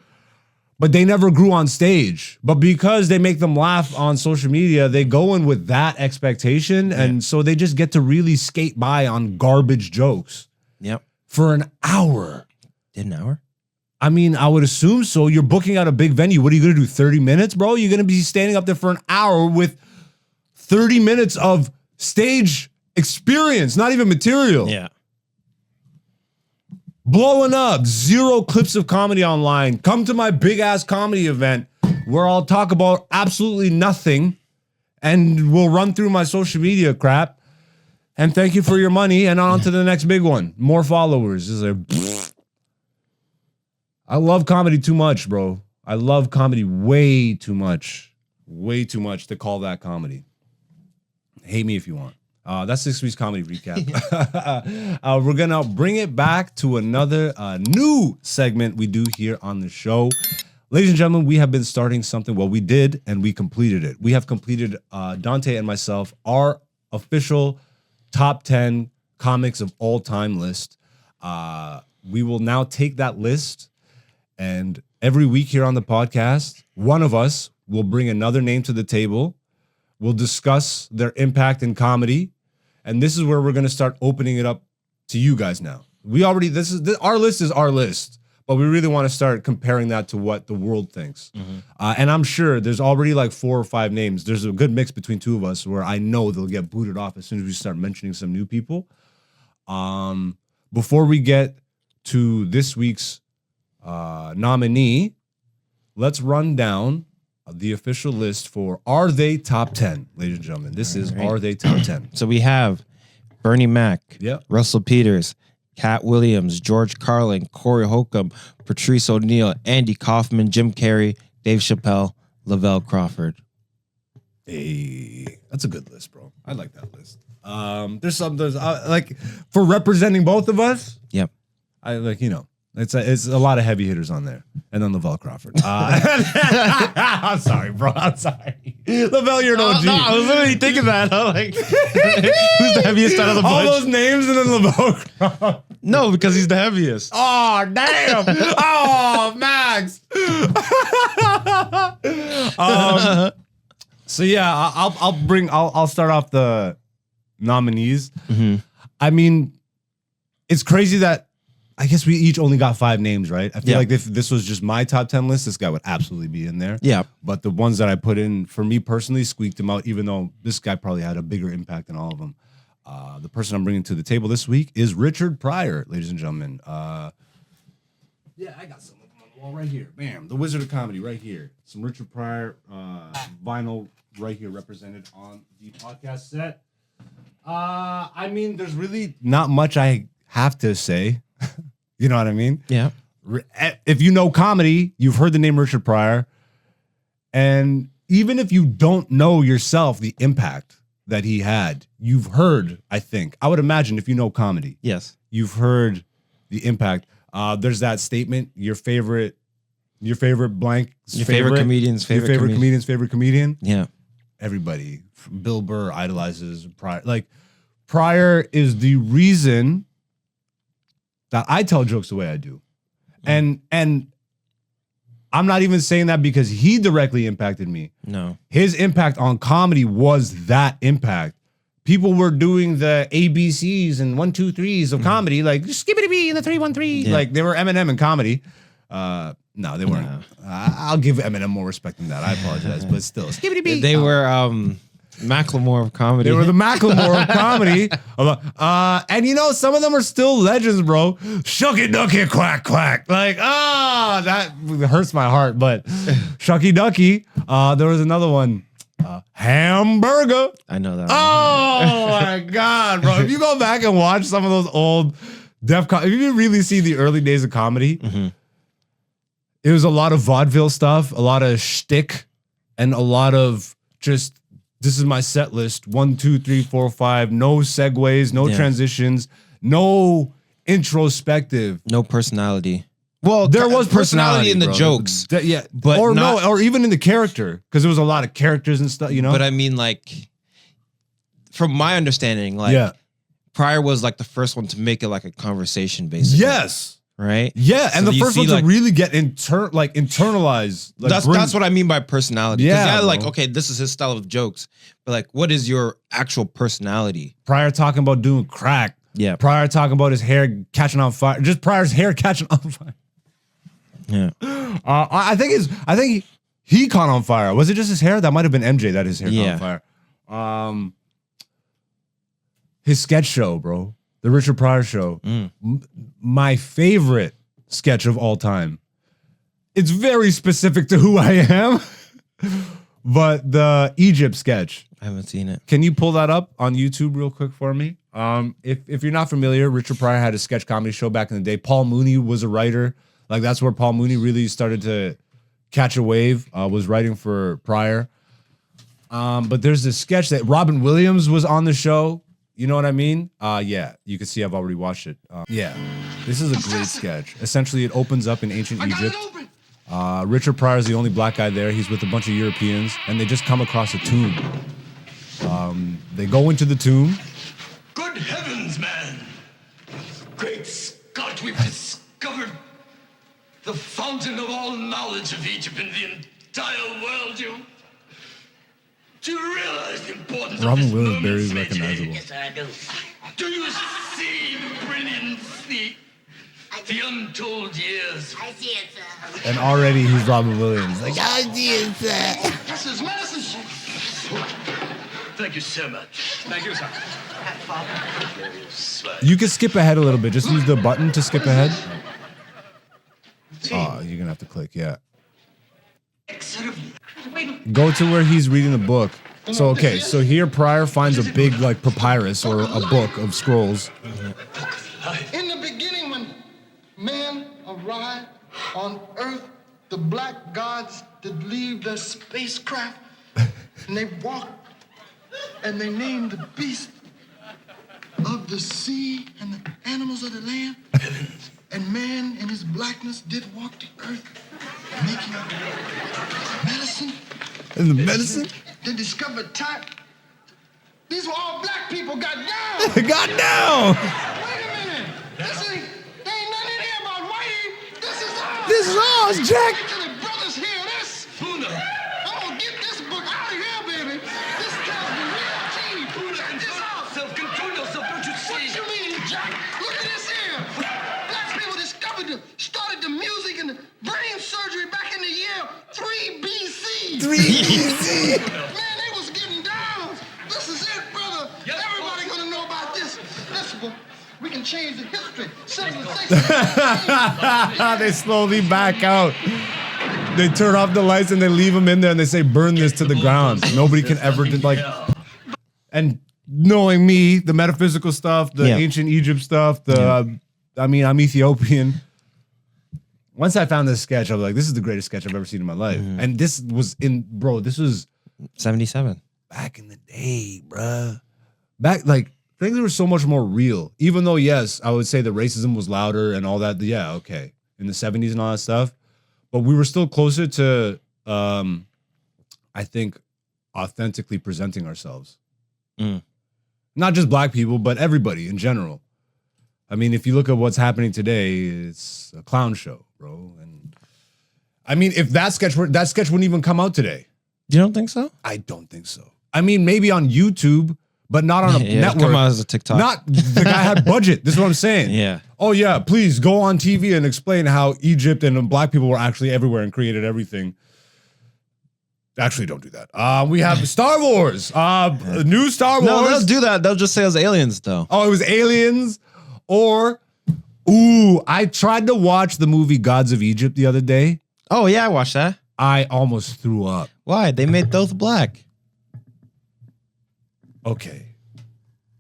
But they never grew on stage. But because they make them laugh on social media, they go in with that expectation. And so they just get to really skate by on garbage jokes Yep. for an hour. Did an hour? I mean, I would assume so. You're booking out a big venue. What are you going to do, 30 minutes, bro? You're going to be standing up there for an hour with 30 minutes of stage experience, not even material. Yeah. Blowing up, 0 clips of comedy online. Come to my big ass comedy event where I'll talk about absolutely nothing and we'll run through my social media crap. And thank you for your money. And on to the next big one. More followers. It's like, I love comedy too much, bro. I love comedy way too much. Way too much to call that comedy. Hate me if you want. That's this week's comedy recap. We're going to bring it back to another new segment we do here on the show. Ladies and gentlemen, we have been starting something. Well, we did, and we completed it. We have completed, Dante and myself, our official top 10 comics of all time list. We will now take that list, and every week here on the podcast, one of us will bring another name to the table. We'll discuss their impact in comedy. And this is where we're going to start opening it up to you guys now. Our list is our list, but we really want to start comparing that to what the world thinks. And I'm sure there's already like 4 or 5 names. There's a good mix between 2 of us where I know they'll get booted off as soon as we start mentioning some new people. Before we get to this week's nominee, let's run down the official list for Are They Top 10, ladies and gentlemen. This is Are They Top 10. So we have Bernie Mac, Yep. Russell Peters, Cat Williams, George Carlin, Corey Holcomb, Patrice O'Neill, Andy Kaufman, Jim Carrey, Dave Chappelle, Lavelle Crawford. Hey, that's a good list, bro. I like that list. There's like, for representing both of us, Yep. I like, you know, it's a lot of heavy hitters on there. And then Lavelle Crawford. I'm sorry, bro. I'm sorry. Lavelle, you're an OG. No, I was literally thinking that. I'm like, who's the heaviest out of the All bunch? those names and then Lavelle Crawford. No, because he's the heaviest. Oh, damn. Oh, Max. So yeah, I'll start off the nominees. I mean, it's crazy that I guess we each only got 5 names, right? I feel like if this was just my top 10 list, this guy would absolutely be in there. Yeah. But the ones that I put in, for me personally, squeaked him out, even though this guy probably had a bigger impact than all of them. The person I'm bringing to the table this week is Richard Pryor, ladies and gentlemen. Yeah, I got some of them on the wall right here. Bam, the Wizard of Comedy right here. Some Richard Pryor vinyl right here represented on the podcast set. I mean, there's really not much I have to say. You know what I mean? Yeah. If you know comedy, you've heard the name Richard Pryor. And even if you don't know yourself the impact that he had, you've heard, I think, I would imagine if you know comedy, Yes. you've heard the impact. There's that statement, your favorite blank, Your favorite comedian's your favorite comedian. comedian's favorite comedian. Yeah. Everybody, Bill Burr idolizes Pryor. Like Pryor is the reason that I tell jokes the way I do. And I'm not even saying that because he directly impacted me. No. His impact on comedy was that impact. People were doing the ABCs and 1, 2, 3s of comedy, like skibbity bee and the 3, 1, 3. Yeah. Like they were Eminem in comedy. No, they weren't. No. I'll give Eminem more respect than that. I apologize, but still, skibbity bee. They were Macklemore of comedy. They were the Macklemore of comedy. And you know, some of them are still legends, bro. Shucky ducky quack quack. Like, that hurts my heart. But Shucky ducky. There was another one. Hamburger. I know that. Oh my God, bro. If you go back and watch some of those old if you really see the early days of comedy, it was a lot of vaudeville stuff, a lot of shtick, and a lot of just, this is my set list. 1, 2, 3, 4, 5. No segues, no transitions, no introspective. No personality. Well, There was personality in the bro. jokes. Yeah, but or not- or even in the character, because there was a lot of characters and stuff. You know, But I mean, like, from my understanding, like, yeah, Pryor was like the first one to make it like a conversation, basically. yes. Right? Yeah, and So the you first see, one to like- really get internalized. Like That's what I mean by personality. Yeah, Yeah, like, bro. okay, this is his style of jokes, but like, what is your actual personality? Pryor talking about doing crack. Yeah. Pryor talking about his hair catching on fire. Just Pryor's hair catching on fire. Yeah. I think he caught on fire. Was it just his hair? That might have been MJ that his hair caught on fire. His sketch show, bro. The Richard Pryor show. My favorite sketch of all time. It's very specific to who I am. But the Egypt sketch. I haven't seen it. Can you pull that up on YouTube real quick for me? If you're not familiar, Richard Pryor had a sketch comedy show back in the day. Paul Mooney was a writer. Like that's where Paul Mooney really started to catch a wave. Was writing for Pryor. But there's this sketch that Robin Williams was on the show. You know what I mean? Yeah, you can see I've already watched it. Yeah, this is a great sketch. Essentially, it opens up in ancient Egypt. Richard Pryor is the only black guy there. He's with a bunch of Europeans, and they just come across a tomb. They go into the tomb. Good heavens, man! Great Scott, we've discovered the fountain of all knowledge of Egypt in the entire world. Do you realize the importance Robin of this Williams, moment, very Smith? recognizable. Yes, I do. Do you see the brilliance, the untold years? I see it, sir. And already he's Robin Williams. Like, This is medicine. Thank you so much. Thank you, sir. you can skip ahead a little bit. Just use the button to skip ahead. Oh, you're gonna have to click, yeah. Go to where he's reading the book. So okay, so here Pryor finds a big like papyrus or a book of scrolls. In the beginning, when man arrived on Earth, the black gods did leave their spacecraft, and they walked, and they named the beasts of the sea and the animals of the land. And man in his blackness did walk the earth, making medicine. And the medicine? They discovered time. These were all black people got down. Got down! Wait a minute. This ain't nothing in here about whitey. This is ours. This is ours, Jack. Wait till the brothers hear this. I'm gonna get this book out of here, baby. This tells me real cheap. Check this out. Self-control yourself, don't you What see? you mean, Jack? Look at this here. Black people started the music and the brain surgery back in the year 3 BC. 3 easy. Man, they was getting down. This is it, brother. Yes, Everybody gonna know about this. Listen, we can change the history. Civilization. They slowly back out. They turn off the lights and they leave them in there and they say, burn this to the ground. Nobody can ever do like. And knowing me, the metaphysical stuff, the Yeah. ancient Egypt stuff, I'm Ethiopian. Once I found this sketch, I was like, this is the greatest sketch I've ever seen in my life. And this was this was 77. back in the day, bruh. Back, like, things were so much more real. Even though, yes, I would say the racism was louder and all that. Yeah, okay. In the 70s and all that stuff. But we were still closer to, I think, authentically presenting ourselves. Not just black people, but everybody in general. I mean, if you look at what's happening today, it's a clown show, bro. And I mean, if that sketch wouldn't even come out today. You don't think so? I don't think so. I mean, maybe on YouTube, but not on a network. Come out as a TikTok. Not the guy had budget. This is what I'm saying. Yeah. Oh yeah, please go on TV and explain how Egypt and black people were actually everywhere and created everything. Actually, don't do that. We have Star Wars. New Star Wars. No, they'll do that. They'll just say it was aliens, though. Oh, it was aliens. Or, I tried to watch the movie Gods of Egypt the other day. Oh, yeah, I watched that. I almost threw up. Why? They made those black. Okay.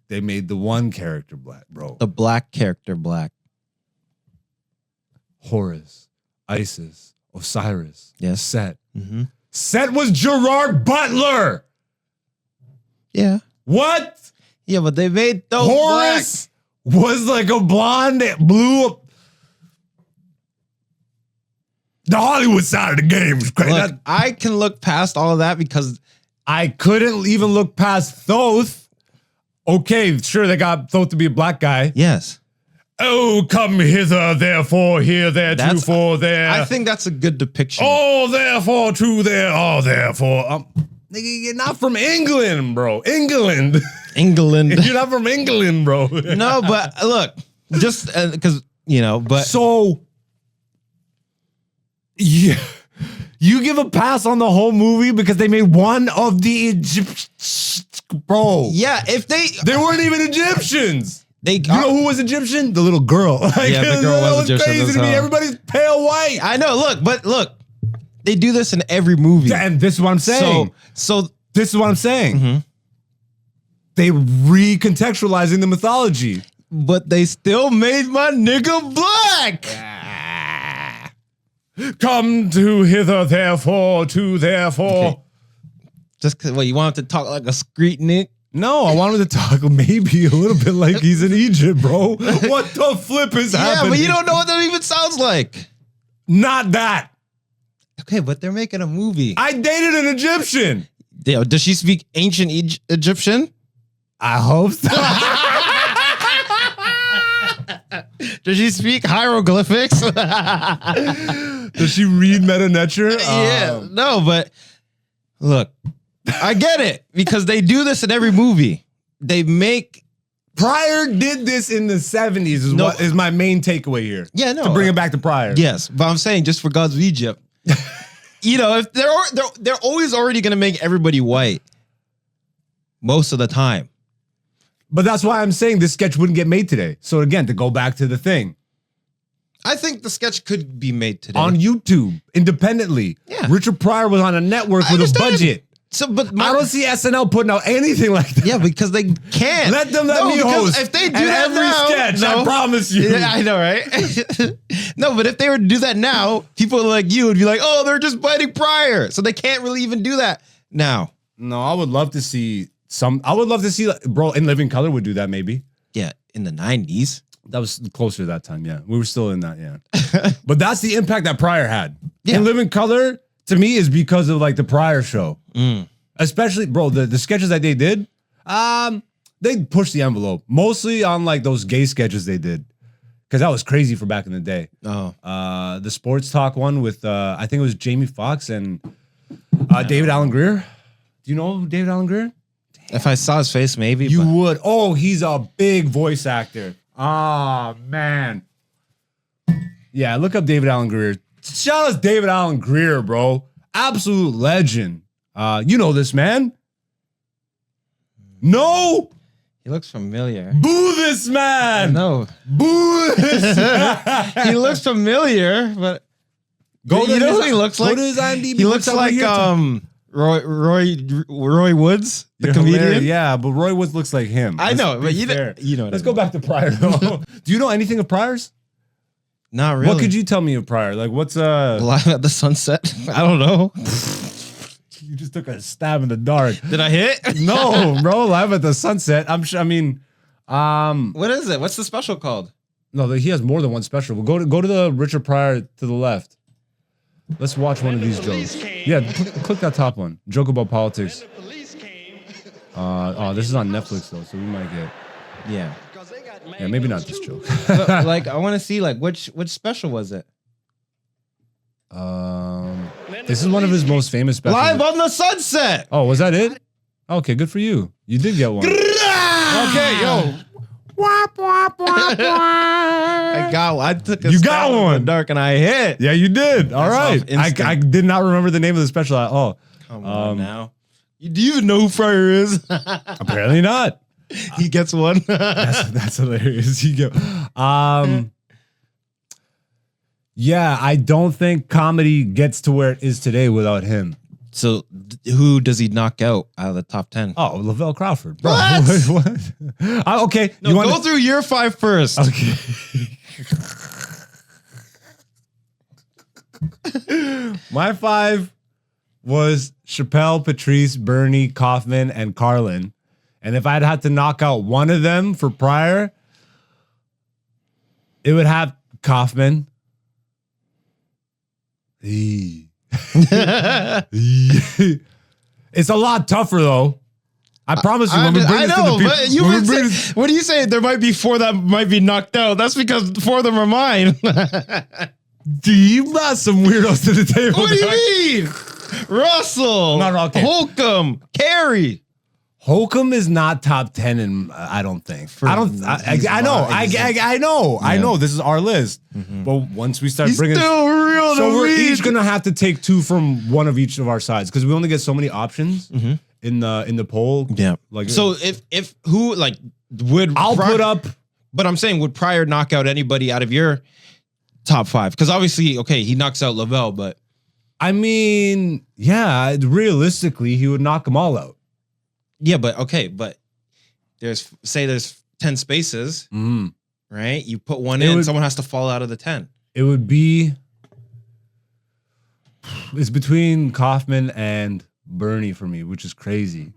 They made the one character black, bro. The black character black. Horus, Isis, Osiris, Yes. Set. Mm-hmm. Set was Gerard Butler. Yeah. What? Yeah, but they made those Horus was like a blonde, blue. The Hollywood side of the game was crazy. black. Look, I can look past all of that because I couldn't even look past Thoth. Okay, sure, they got Thoth to be a black guy. yes. Oh, come hither, therefore, here, there, That's- two, for there. I think that's a good depiction. Oh, therefore, two, there, oh, therefore. Nigga, you're not from England, bro. England. England. You're not from England, bro. No, but look, just because, but So, yeah, you give a pass on the whole movie because they made one of the Egyptians, bro. yeah, if They weren't even Egyptians. they You know who was Egyptian? The little girl. Like, Yeah, the girl that was Egyptian crazy as to me. hell. Everybody's pale white. I know, look, they do this in every movie. And this is what I'm saying. So This is what I'm saying. Mm-hmm. They recontextualizing the mythology. but they still made my nigga black. Come to hither, therefore, to therefore. Okay. Just because you want him to talk like a street Nick. No, I want him to talk maybe a little bit like he's in Egypt, bro. What the flip is Yeah, happening? but you don't know what that even sounds like. Not that. Okay, but they're making a movie. I dated an Egyptian. Does she speak ancient Egyptian? I hope so. Does she speak hieroglyphics? Does she read Meta Nature? Yeah, no, but look, I get it because they do this in every movie. They make Pryor did this in the 70s is No. what is my main takeaway here. Yeah, no. To bring it back to Pryor. yes, but I'm saying just for Gods of Egypt. If they're always already gonna make everybody white most of the time. But that's why I'm saying this sketch wouldn't get made today. So again, to go back to the thing. I think the sketch could be made today. On YouTube, independently. Yeah. Richard Pryor was on a network I with a understand. budget. So, but I don't see SNL putting out anything like that. yeah, because they can't. Let them let me because host. If they do and that every now, sketch, I promise you. Yeah, I know, right? No, but if they were to do that now, people like you would be like, "Oh, they're just biting Pryor," so they can't really even do that now. No, I would love to see I would love to see, bro, In Living Color would do that maybe. Yeah, in the 90s. That was closer to that time, yeah. We were still in that, yeah. But that's the impact that Pryor had. Yeah. In Living Color, to me, is because of like the Pryor show. Especially, bro, the sketches that they did, they pushed the envelope. Mostly on like those gay sketches they did. Because that was crazy for back in the day. Oh, The sports talk one with, I think it was Jamie Foxx and David Alan Grier. Do you know David Alan Grier? if I saw his face, maybe. You but would. Oh, he's a big voice actor. Ah, man. Yeah, look up David Alan Grier. Shout out David Alan Grier, bro. Absolute legend. You know this man. No? he looks familiar. Boo this man. No, Boo this man. he looks familiar, but Go to you know his- who he looks go like? to his IMDb. He looks What's up like here? Roy Woods, the You're comedian. hilarious. Yeah, but Roy Woods looks like him. I Let's know, be but you fair. know what Let's I go mean. back to Pryor though. Do you know anything of Pryor's? Not really. What could you tell me of Pryor? Like what's Live at the Sunset? I don't know. just took a stab in the dark. Did I hit? No, bro. Live at the Sunset. I'm sure. I mean, What is it? What's the special called? no, he has more than one special. We'll go to the Richard Pryor to the left. Let's watch one of these jokes. Yeah, click that top one. Joke about politics. This is on Netflix though, so we might get. Yeah. Yeah, maybe not this joke. But, like, I want to see like which special was it? This is one of his most famous specials. Live on the Sunset. Oh, was that it? Okay, good for you. You did get one. Okay, yo. I got one. I took a You stab got in the one. dark and I hit. Yeah, you did. All That's right. off instinct. I did not remember the name of the special at all. Come on now. Do you even know who Pryor is? Apparently not. He gets one. That's hilarious. Yeah, I don't think comedy gets to where it is today without him. So who does he knock out of the top 10? Oh, Lavelle Crawford. Bro. What? What? Okay. No, go through year 5 first. Okay. My 5 was Chappelle, Patrice, Bernie, Kaufman, and Carlin. And if I'd had to knock out one of them for Pryor, it would have Kaufman. It's a lot tougher though. I promise you. When we bring this to the people, but you've been saying, what do you say? There might be 4 that might be knocked out. That's because 4 of them are mine. do you brought some weirdos to the table? What do you mean? Russell, No, okay. Holcomb, Carey. Holcomb is not top 10, and I don't think. I know. This is our list, but once we start He's bringing, still real. so we're weed. each gonna have to take 2 from one of each of our sides because we only get so many options in the poll. Yeah. Like So if who like would I'll put up. but I'm saying would Pryor knock out anybody out of your top 5? Because obviously, okay, he knocks out Lavelle, but I mean, yeah, realistically, he would knock them all out. yeah, but okay, but there's 10 spaces, right? You put one in, someone has to fall out of the 10. It would be. It's between Kaufman and Bernie for me, which is crazy.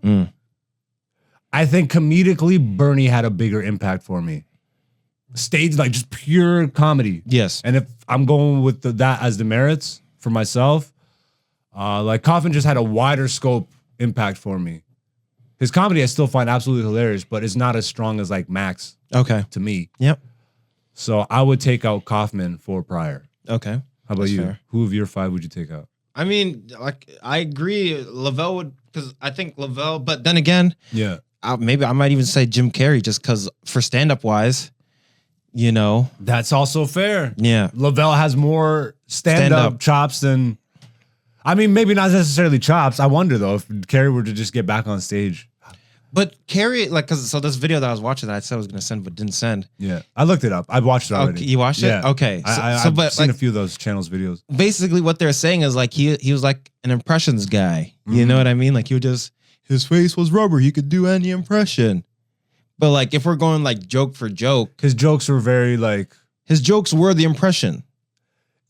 I think comedically, Bernie had a bigger impact for me. Stage, like just pure comedy. Yes. And if I'm going with that as the merits for myself, like Kaufman just had a wider scope impact for me. His comedy I still find absolutely hilarious, but it's not as strong as like Max Okay. to me. Yep. So I would take out Kaufman for Pryor. Okay. How about That's you? fair. Who of your 5 would you take out? I mean, like I agree, Lavelle would, because I think Lavelle, but then again, Yeah. maybe I might even say Jim Carrey just because for stand-up wise, you know. That's also fair. Yeah. Lavelle has more stand-up Stand-up. chops than... I mean, maybe not necessarily chops. I wonder, though, if Carey were to just get back on stage. But Carrey, like, so this video that I was watching that I said I was going to send but didn't send. Yeah. I looked it up. I watched it already. Okay, you watched it? Yeah. Okay. I've but seen like, a few of those channels videos. basically what they're saying is like he was like an impressions guy. You know what I mean? Like he would just, his face was rubber. He could do any impression. But like if we're going like joke for joke, His jokes were very like... his jokes were the impression.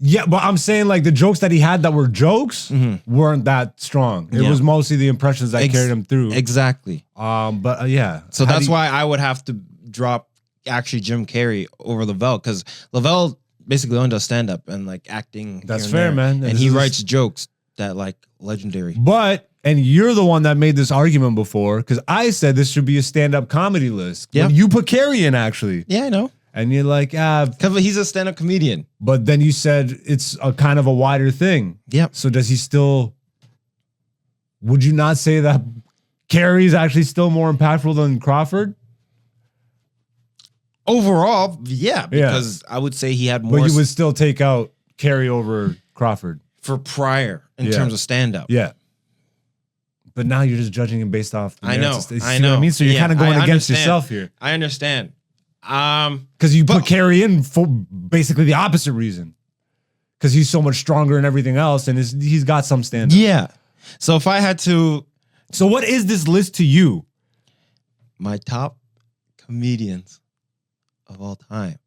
Yeah, but I'm saying like the jokes that he had that were jokes weren't that strong. It Yeah. was mostly the impressions that carried him through. Exactly. But yeah. So How that's do you- why I would have to drop actually Jim Carrey over Lavelle, because Lavelle basically only does stand up and like acting. That's here and fair, there. man. And This he is- writes jokes that like legendary. But, and you're the one that made this argument before, because I said this should be a stand-up comedy list. Yeah. You put Carey in, actually. Yeah, I know. And you're like, Because he's a stand up comedian. but then you said it's a kind of a wider thing. Yep. So does he still, would you not say that Carey is actually still more impactful than Crawford? Overall, yeah, because I would say he had more But you would still take out Carey over Crawford. for Pryor in Yeah. terms of stand up. Yeah. But now you're just judging him based off the I know. merits. You see I what know. I mean? So you're Yeah, kind of going I against understand. yourself here. I understand. Because you put Carey in for basically the opposite reason. Because he's so much stronger in everything else, and he's got some stand-up. Yeah. So if I had to, So what is this list to you? my top comedians of all time.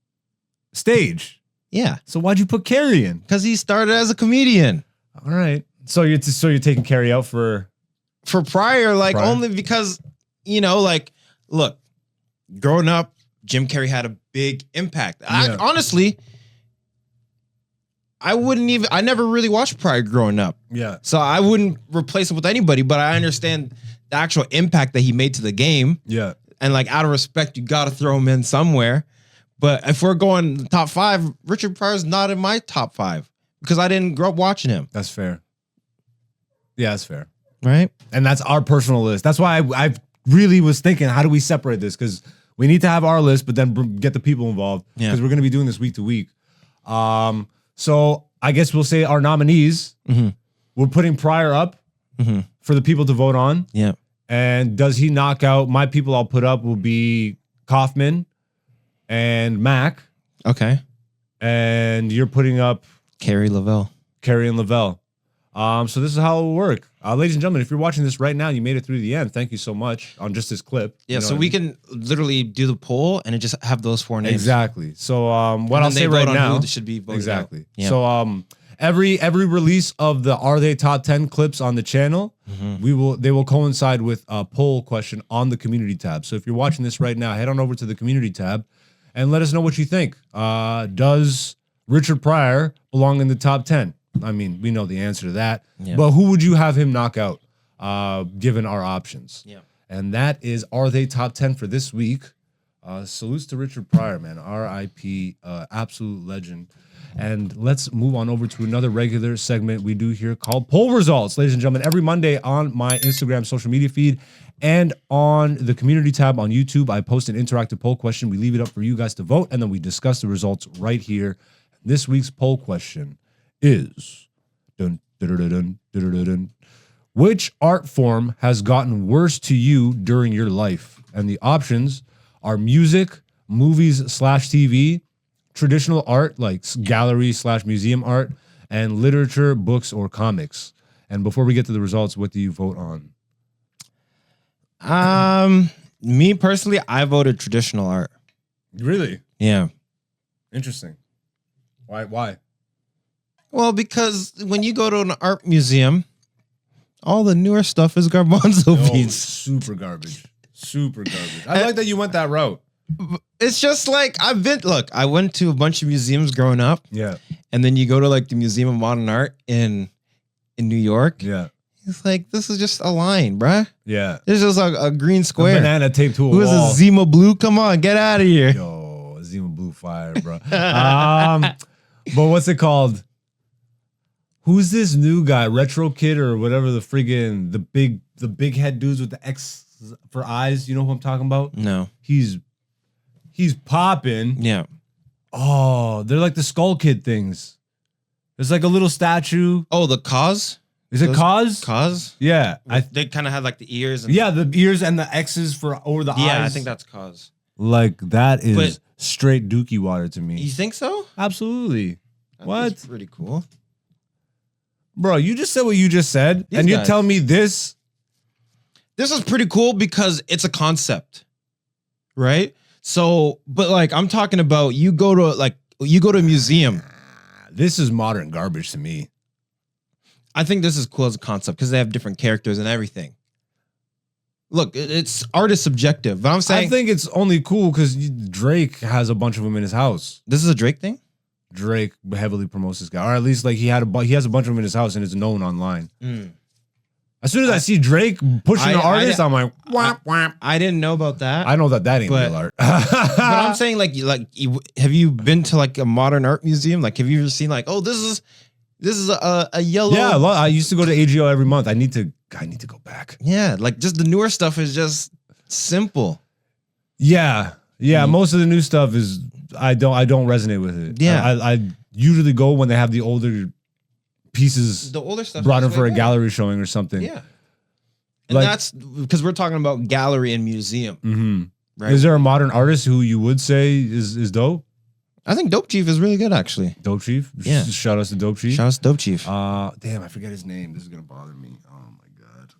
Stage. Yeah. So why'd you put Carey in? Because he started as a comedian. All right. So you're taking Carey out for for Pryor, like Pryor? only because, you know, like, look, growing up, Jim Carrey had a big impact. Yeah. Honestly, I never really watched Pryor growing up. Yeah. So I wouldn't replace it with anybody, but I understand the actual impact that he made to the game. Yeah. And like, out of respect, you got to throw him in somewhere. But if we're going top 5, Richard Pryor's not in my top 5 because I didn't grow up watching him. That's fair. Yeah, that's fair. Right? And that's our personal list. That's why I really was thinking, how do we separate this? Because we need to have our list, but then get the people involved. Yeah. Because we're going to be doing this week to week. So I guess we'll say our nominees. Mm-hmm. We're putting Pryor up for the people to vote on. Yeah. And does he knock out? My people I'll put up will be Kaufman and Mac. Okay. And you're putting up Carrie Lavelle. Carrie and Lavelle. So this is how it will work. Ladies and gentlemen, if you're watching this right now, you made it through the end. Thank you so much on just this clip. Yeah, You know so what we I mean? can literally do the poll and it just have those 4 names. Exactly. So what And I'll then say they right vote on now who should be voted exactly. out. Yeah. So every release of the Are They Top 10 clips on the channel, they will coincide with a poll question on the community tab. So if you're watching this right now, head on over to the community tab and let us know what you think. Does Richard Pryor belong in the top 10? I mean, we know the answer to that. Yeah. But who would you have him knock out, given our options? Yeah. And that is Are They Top 10 for this week. Salutes to Richard Pryor, man. R.I.P. Absolute legend. And let's move on over to another regular segment we do here called Poll Results. Ladies and gentlemen, every Monday on my Instagram social media feed and on the community tab on YouTube, I post an interactive poll question. We leave it up for you guys to vote, and then we discuss the results right here. This week's poll question is which art form has gotten worse to you during your life? And the options are music, movies / TV, traditional art like gallery / museum art, and literature, books, or comics. And before we get to the results, what do you vote on? Me personally, I voted traditional art. Really? Yeah. Interesting. Why? Well, because when you go to an art museum, all the newer stuff is garbanzo beans. Super garbage. Super garbage. I like that you went that route. It's just like I went to a bunch of museums growing up. Yeah. And then you go to like the Museum of Modern Art in New York. Yeah. It's like, this is just a line, bruh. Yeah. This is a green square. Banana taped to a Who is wall. a Zima Blue? Come on, get out of here. Yo, Zima Blue fire, bro. But what's it called? Who's this new guy? Retro Kid or whatever the friggin' the big head dudes with the X for eyes. You know who I'm talking about? No. He's popping. Yeah. Oh, they're like the Skull Kid things. There's like a little statue. Oh, the cause? Is it Cause? Cause? Yeah. They kind of had like the ears. And Yeah, the ears and the X's for over the eyes. Yeah, I think that's cause. like that is But- straight dookie water to me. You think so? Absolutely. What? That's pretty cool. Bro, you just said what you just said, These and you guys. tell me this. This is pretty cool because it's a concept, right? So, but like I'm talking about, you go to a museum. This is modern garbage to me. I think this is cool as a concept because they have different characters and everything. Look, it's art is subjective, but I'm saying I think it's only cool because Drake has a bunch of them in his house. this is a Drake thing. Drake heavily promotes this guy, or at least like he has a bunch of them in his house and it's known online. As soon as I see Drake pushing an artist, I'm like, whap, whap. I didn't know about that. I know that ain't But- real art. But I'm saying have you been to like a modern art museum? Like, have you ever seen like, oh, this is a yellow? Yeah, I used to go to AGO every month. I need to go back. Yeah, like just the newer stuff is just simple. Yeah. Most of the new stuff is I don't resonate with it. Yeah. I usually go when they have the older pieces The older stuff brought is in for way a better. gallery showing or something. Yeah, and Like- that's because we're talking about gallery and museum, Mm-hmm. right? Is there a modern artist who you would say is dope? I think Dope Chief is really good, actually. Dope Chief? Yeah. Shout outs to Dope Chief. Shout out to Dope Chief. Damn, I forget his name. This is gonna bother me. Oh my god.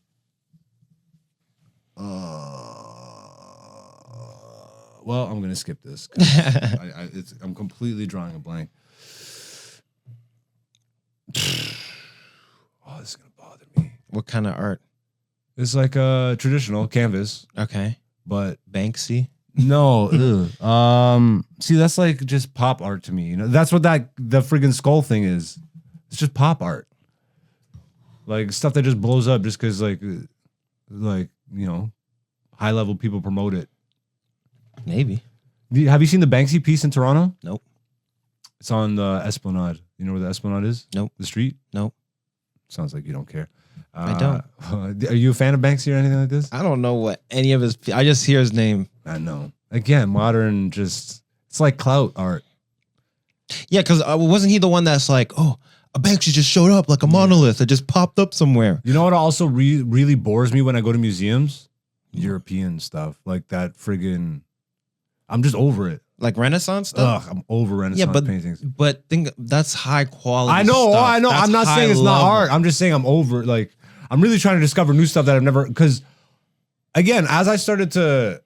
Well, I'm gonna skip this. 'Cause I'm completely drawing a blank. Oh, this is gonna bother me. What kind of art? It's like a traditional canvas, Okay. but Banksy. no. See, that's like just pop art to me. You know, that's what the friggin' skull thing is. It's just pop art, like stuff that just blows up just because like high level people promote it. Maybe. Have you seen the Banksy piece in Toronto? Nope. It's on the Esplanade. You know where the Esplanade is? Nope. The street? Nope. Sounds like you don't care. I don't. Are you a fan of Banksy or anything like this? I don't know what any of his. I just hear his name. I know. Again, modern, just it's like clout art. Yeah, because wasn't he the one that's like, oh, a Banksy just showed up like a monolith that just popped up somewhere? You know what also really bores me when I go to museums? European stuff like that. Friggin', I'm just over it. Like Renaissance stuff. Ugh, I'm over Renaissance paintings. But think that's high quality. I know. stuff. I know. That's I'm not saying it's not level. art. I'm just saying I'm over. Like I'm really trying to discover new stuff that I've never. Because again, as I started to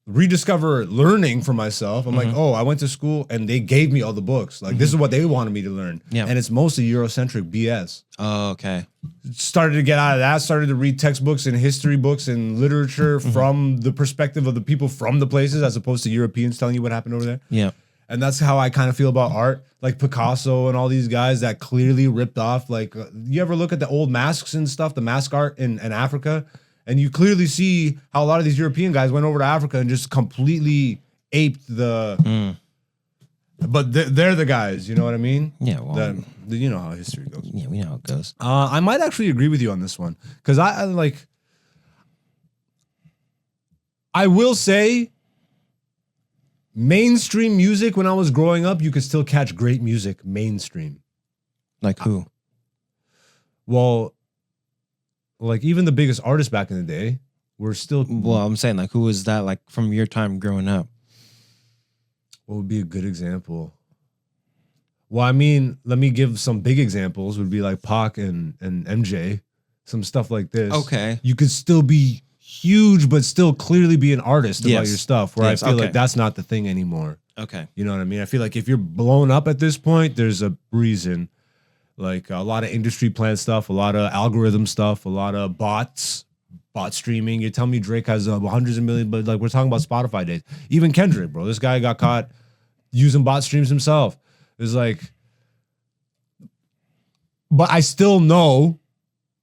rediscover learning for myself, I'm like, oh, I went to school and they gave me all the books. Like this is what they wanted me to learn. Yeah. And it's mostly Eurocentric BS. Oh, okay. Started to get out of that. Started to read textbooks and history books and literature from the perspective of the people from the places, as opposed to Europeans telling you what happened over there. Yeah. And that's how I kind of feel about art, like Picasso and all these guys that clearly ripped off. Like, you ever look at the old masks and stuff, the mask art in Africa, and you clearly see how a lot of these European guys went over to Africa and just completely aped the. But they're the guys, you know what I mean? Yeah. Well, you know how history goes. yeah, we know how it goes. I might actually agree with you on this one because I like. I will say. Mainstream music, when I was growing up, you could still catch great music mainstream. Like who? Well, like even the biggest artists back in the day were still. Well, I'm saying like who was that like from your time growing up? What would be a good example? Well, I mean, let me give some big examples. Would be like Pac and MJ, some stuff like this. Okay. You could still be huge, but still clearly be an artist about Yes. your stuff. Where Yes, I feel okay. like that's not the thing anymore. Okay. You know what I mean? I feel like if you're blown up at this point, there's a reason. Like a lot of industry plan stuff, a lot of algorithm stuff, a lot of bot streaming. You're telling me Drake has hundreds of millions, but like we're talking about Spotify days. Even Kendrick, bro, this guy got caught using bot streams himself. It's like, but I still know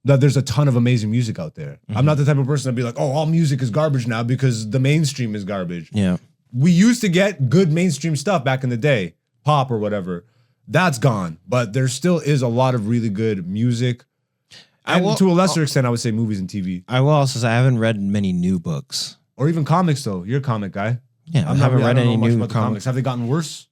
that there's a ton of amazing music out there. I'm not the type of person to be like, oh, all music is garbage now because the mainstream is garbage. Yeah. We used to get good mainstream stuff back in the day, pop or whatever. That's gone, but there still is a lot of really good music. And to a lesser extent, I would say movies and TV. I will also say I haven't read many new books. Or even comics, though. You're a comic guy. Yeah, I I haven't read don't know any much new about the comics. Have they gotten worse?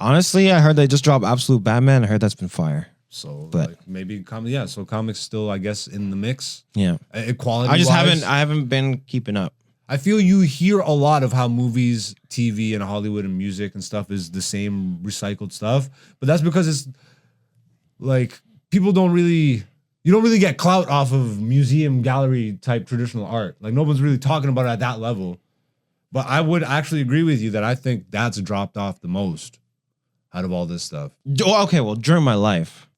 Honestly, I heard they just dropped Absolute Batman. I heard that's been fire. So But- like maybe yeah. So comics still, I guess, in the mix. Yeah. Equality. I just haven't been keeping up. I feel you hear a lot of how movies, TV, and Hollywood and music and stuff is the same recycled stuff, but that's because it's like people don't really. You don't really get clout off of museum gallery type traditional art. Like no one's really talking about it at that level. But I would actually agree with you that I think that's dropped off the most out of all this stuff. Oh, okay, well, during my life.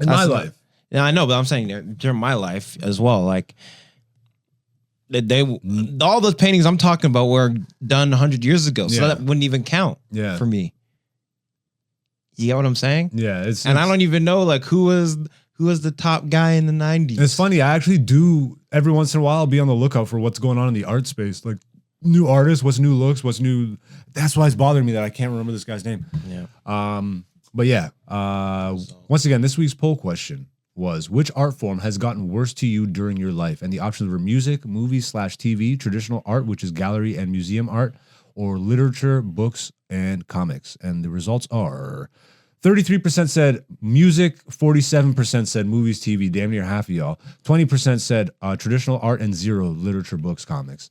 In my life. Yeah, I know, but I'm saying during my life as well. Like they all those paintings I'm talking about were done 100 years ago, so Yeah. that wouldn't even count Yeah. for me. You get what I'm saying? Yeah, And I don't even know like who was the top guy in the 90s. It's funny. I actually do every once in a while be on the lookout for what's going on in the art space. Like new artists, what's new looks, what's new. That's why it's bothering me that I can't remember this guy's name. Yeah. But yeah, once again, this week's poll question was, which art form has gotten worse to you during your life? And the options were music, movies/TV, traditional art, which is gallery and museum art, or literature, books, and comics. And the results are 33% said music, 47% said movies, TV, damn near half of y'all. 20% said traditional art, and 0 literature, books, comics.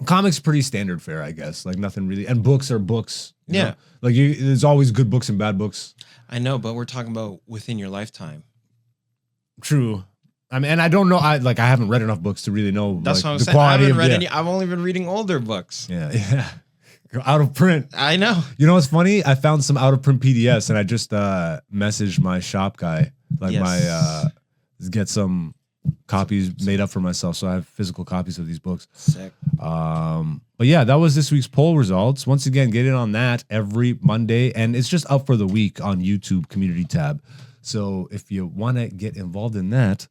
Comics pretty standard fare, I guess. Like nothing really. And books are books. You Yeah. know? Like there's always good books and bad books. I know, but we're talking about within your lifetime. True. I mean, and I don't know. I haven't read enough books to really know. That's like, what I'm the saying. I quality haven't of read yeah. any. I've only been reading older books. Yeah. Out of print. I know. You know what's funny? I found some out of print PDFs and I just messaged my shop guy, like Yes. get some copies made up for myself, so I have physical copies of these books. Sick. But yeah, that was this week's poll results. Once again, get in on that every Monday, and it's just up for the week on YouTube community tab. So if you want to get involved in that,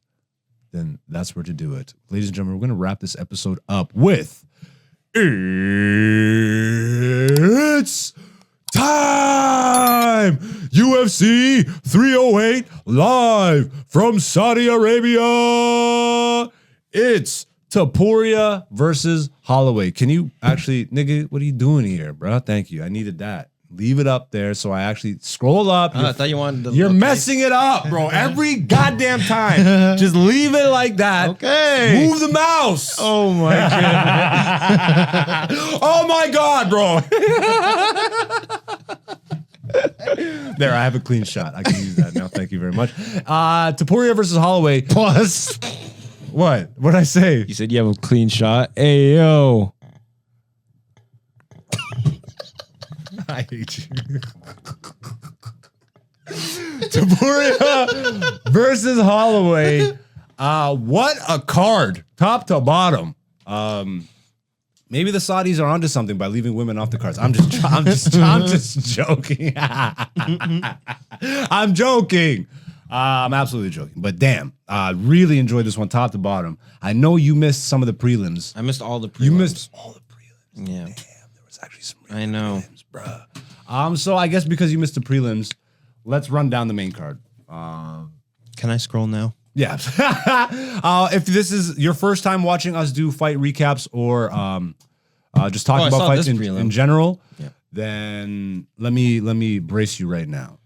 then that's where to do it. Ladies and gentlemen, we're going to wrap this episode up with It's Time! UFC 308 live from Saudi Arabia. It's Topuria versus Holloway. Can you actually, nigga, what are you doing here, bro? Thank you. I needed that. Leave it up there so I actually scroll up. I thought you wanted to. You're messing it up, bro. Every goddamn time. Just leave it like that. Okay. Move the mouse. Oh my god. Oh my god, bro. There, I have a clean shot. I can use that now. Thank you very much. Topuria versus Holloway. Plus. What? What'd I say? You said you have a clean shot. Hey yo. I hate you. Topuria versus Holloway. What a card, top to bottom. Maybe the Saudis are onto something by leaving women off the cards. I'm just joking. I'm joking. I'm absolutely joking. But damn, really enjoyed this one, top to bottom. I know you missed some of the prelims. I missed all the prelims. You missed all the prelims. Yeah. Damn, there was actually some. I know. Prelims, bruh. So I guess because you missed the prelims, let's run down the main card. Can I scroll now? Yeah. If this is your first time watching us do fight recaps or just talking about fights in general, then let me brace you right now.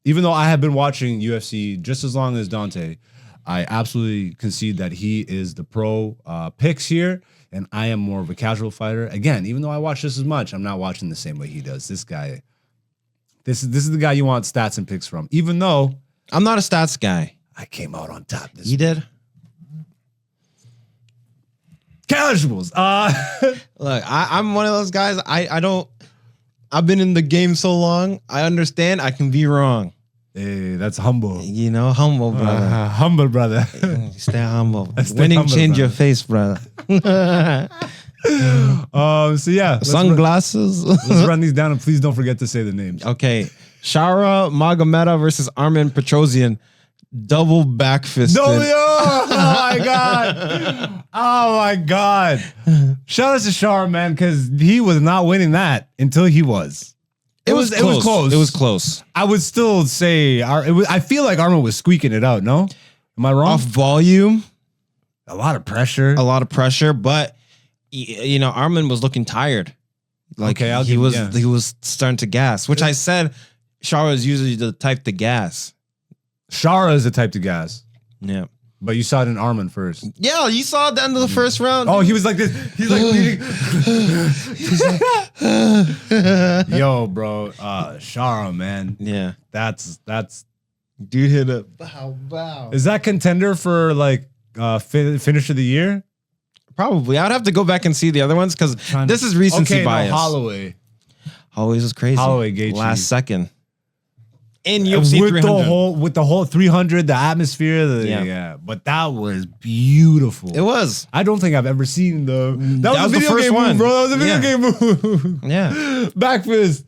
Even though I have been watching UFC just as long as Dante, I absolutely concede that he is the pro picks here, and I am more of a casual fighter. Again, even though I watch this as much, I'm not watching the same way he does. This guy, this is the guy you want stats and picks from. Even though I'm not a stats guy. I came out on top this You did? Casuals. Look, I'm one of those guys. I've been in the game so long. I understand I can be wrong. Hey, that's humble. You know, humble, brother. Humble, brother. Stay humble. Stay Winning humble, change your brother. face, brother. So yeah, Sunglasses. let's run these down, and please don't forget to say the names. Okay. Shara Magomedov versus Armin Petrosian. Double back fisted. No, oh my god. Oh my god. Shout out to Shar, man, because he was not winning that until he was. It was close. It was close. I would still say I feel like Armin was squeaking it out, no? Am I wrong? Off volume. A lot of pressure. A lot of pressure, but you know, Armin was looking tired. Like Okay, he was starting to gas, which I said Shara is usually the type to gas. Shara is the type to gas. Yeah. But you saw it in Armin first. Yeah, you saw at the end of the first round. Oh, he was like this. He's like leading. Yo, bro. Shara, man. Yeah. That's Dude hit a bow. is that contender for like finish of the year? Probably. I'd have to go back and see the other ones because this is recency bias. No, Holloway. Holloway's was crazy. Holloway Gaethje. Last second. In UFC 300. With the whole 300, the atmosphere, Yeah. But that was beautiful. It was. I don't think I've ever seen that was a the video first game one. move, bro. That was a video game move. Yeah. Back fist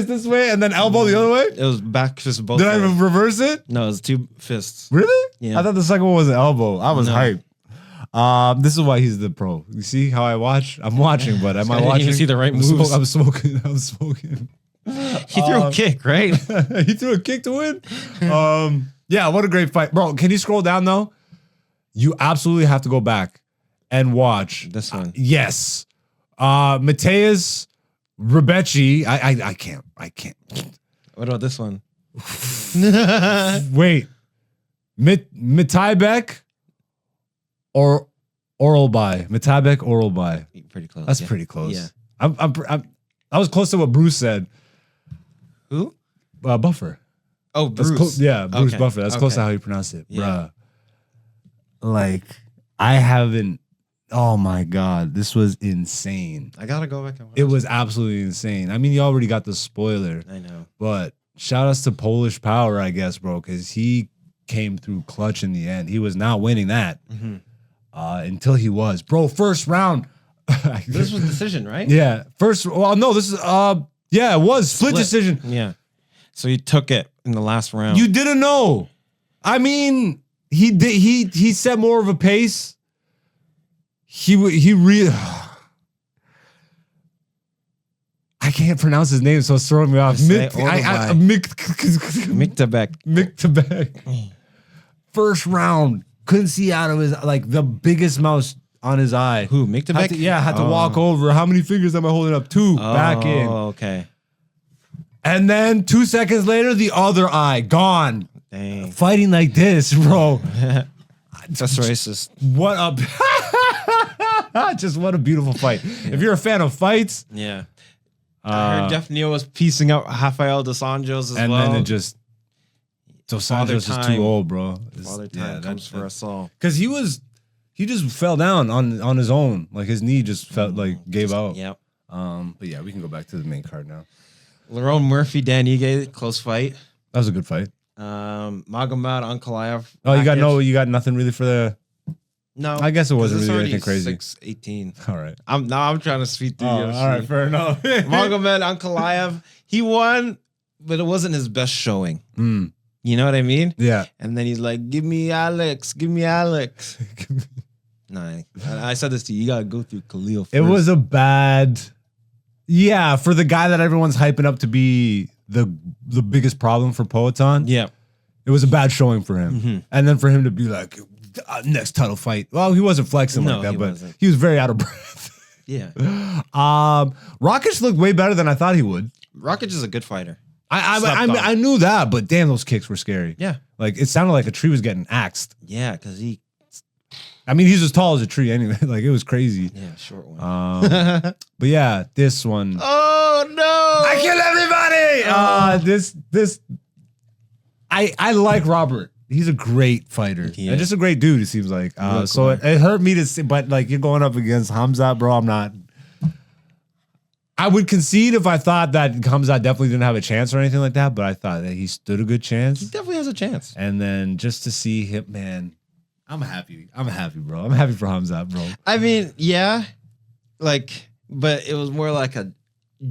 this way, and then elbow the other way. It was back fist both Did I ways. reverse it? No, it was two fists. Really? Yeah. I thought the second one was an elbow. I was No. hyped. This is why he's the pro. You see how I watch? I'm watching, but am I You watching? see the right I'm moves. I'm smoking. He threw a kick, right? He threw a kick to win. Yeah, what a great fight. Bro, can you scroll down though? You absolutely have to go back and watch This one. yes. Mateus Rebecci. I can't. What about this one? Wait. Mitaibek or Oral by. Mitaibek Oral by. Pretty close. That's yeah. pretty close. Yeah. I was close to what Bruce said. Who? Buffer. Oh, That's Bruce. Bruce Okay. Buffer. That's close Okay. to how you pronounce it, Yeah. bruh. Like, I haven't. Oh my god, this was insane. I gotta go back and watch It was absolutely insane. I mean, you already got the spoiler, I know. but shout outs to Polish Power, I guess, bro, because he came through clutch in the end. He was not winning that until he was. Bro, first round. This was decision, right? Yeah. Well, no, this is yeah, it was split decision. Yeah. So he took it in the last round. You didn't know. I mean, he set more of a pace. He really I can't pronounce his name, so it's throwing me off. Mick. First round, couldn't see out of his like the biggest mouse on his eye. Who? Mick Had to walk over. How many fingers am I holding up? 2 back in. Oh, okay. And then 2 seconds later, the other eye gone. Dang. Fighting like this, bro. That's racist. What a just what a beautiful fight. If you're a fan of fights, Yeah. I heard Jeff Neal was piecing out Rafael dos Anjos as and well. then it just Dos Father Anjos is time. too old, bro. Father time comes for us all. Because he just fell down on his own. Like his knee just felt like gave out. Yep. But yeah, we can go back to the main card now. Lerone Murphy, Dan Ige, close fight. That was a good fight. Magomed Ankalaev. Oh, you got nothing really for the. No, I guess it wasn't 'cause it's really already anything crazy. 6-18. All right. I'm trying to speed through. Oh, all right, fair enough. Magomed Ankalaev, he won, but it wasn't his best showing. Mm, You know what I mean? yeah. And then he's like, "Give me Alex, give me Alex." Nah, I said this to you. You gotta go through Khalil first. It was a bad. Yeah, for the guy that everyone's hyping up to be the biggest problem for Poetan, yeah. it was a bad showing for him. Mm-hmm. And then for him to be like, next title fight. Well, he wasn't flexing No, like that, he but wasn't. he was very out of breath. Yeah. Rakic looked way better than I thought he would. Rocket is a good fighter. I knew that, but damn, those kicks were scary. Yeah. Like it sounded like a tree was getting axed. Yeah, because he, I mean, he's as tall as a tree anyway. Like it was crazy. yeah, short one. But yeah, this one. Oh no! I kill everybody. I like Robert. He's a great fighter He and is. just a great dude. It seems like. Look, So it hurt me to see, but like you're going up against Hamzat, bro. I'm not. I would concede if I thought that Hamzat definitely didn't have a chance or anything like that, but I thought that he stood a good He chance. definitely has a chance. And then just to see him, man, I'm happy. I'm happy, bro. I'm happy for Hamzat, bro. I mean, yeah, like, but it was more like a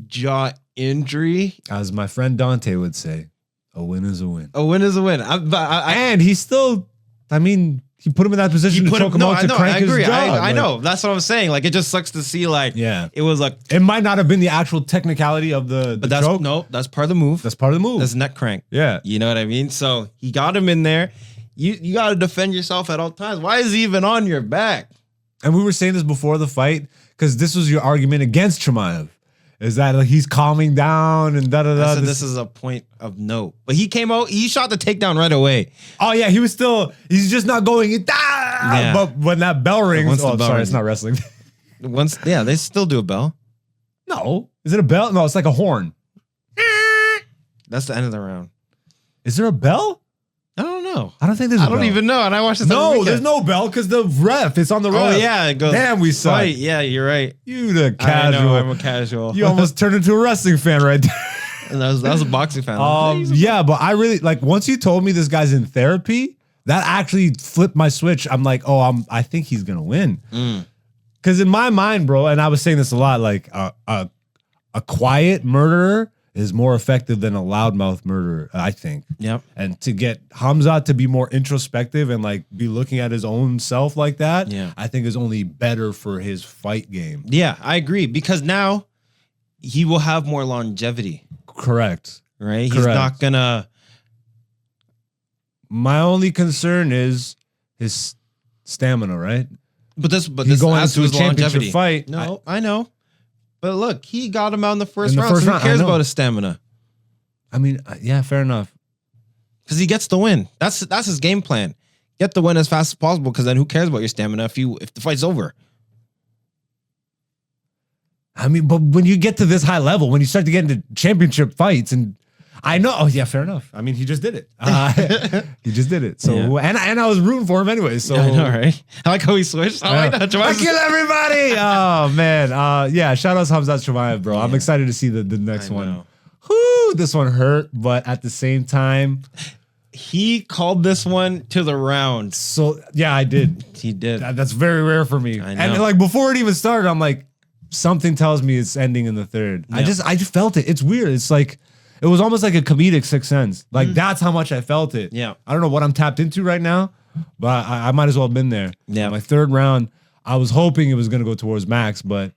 jaw injury. As my friend Dante would say, a win is a win. A win is a win. And he still, I mean, he put him in that position to choke him out to crank his jaw. I Like, know. That's what I'm saying. Like, it just sucks to see. Like, Yeah. it was like, It might not have been the actual technicality of the but that's choke. no, that's part of the move. That's part of the move. That's neck crank. Yeah. You know what I mean? So he got him in there. You got to defend yourself at all times. Why is he even on your back? And we were saying this before the fight because this was your argument against Chimaev. Is that like, he's calming down and da da I da. said this is a point of note. But he came out, he shot the takedown right away. Oh yeah, he's just not going. Yeah. But when that bell rings, Once the I'm bell sorry, rings. it's not wrestling. Once, yeah, they still do a bell. No, is it a bell? No, it's like a horn. That's the end of the round. Is there a bell? I don't know. I don't think there's. I a don't bell. even know. And I watched this. on the No, weekend. there's no bell because the ref. It's on the ref. Oh yeah, it goes. Damn, we suck. Fight. Yeah, you're right. You the I casual. know, I'm a casual. You almost turned into a wrestling fan right there. And that was a boxing fan. Yeah, but I really like once you told me this guy's in therapy, that actually flipped my switch. I'm like, I think he's gonna win. Because in my mind, bro, and I was saying this a lot, like a quiet murderer is more effective than a loudmouth murderer, I think. Yep. And to get Hamzat to be more introspective and like be looking at his own self like that, Yeah. I think is only better for his fight game. Yeah, I agree because now he will have more longevity, Correct. right? He's Correct. not gonna. My only concern is his stamina, right? But He's this going adds to into a his championship longevity. fight. No, I know. But look, he got him out in the first In the round. first So round, who I cares know. about his stamina? I mean, yeah, fair enough. Because he gets the win. That's his game plan. Get the win as fast as possible. Because then who cares about your stamina if the fight's over? I mean, but when you get to this high level, when you start to get into championship fights, and I know, oh yeah, fair enough. I mean, he just did it. He just did it. So, Yeah. and I was rooting for him anyway. So I know, right? I like how he switched. I like that. I kill everybody. Oh man, yeah. Shout out to Hamzat Chimaev, bro. I'm excited to see the next I one. know. Whoo, this one hurt, but at the same time, he called this one to the round. So yeah, I did. He did. That's very rare for me. I know. And like before it even started, I'm like, something tells me it's ending in the third. Yeah. I just felt it. It's weird. It's like it was almost like a comedic Sixth Sense. Like that's how much I felt it. Yeah. I don't know what I'm tapped into right now, but I might as well have been there. Yeah. My third round, I was hoping it was gonna go towards Max, but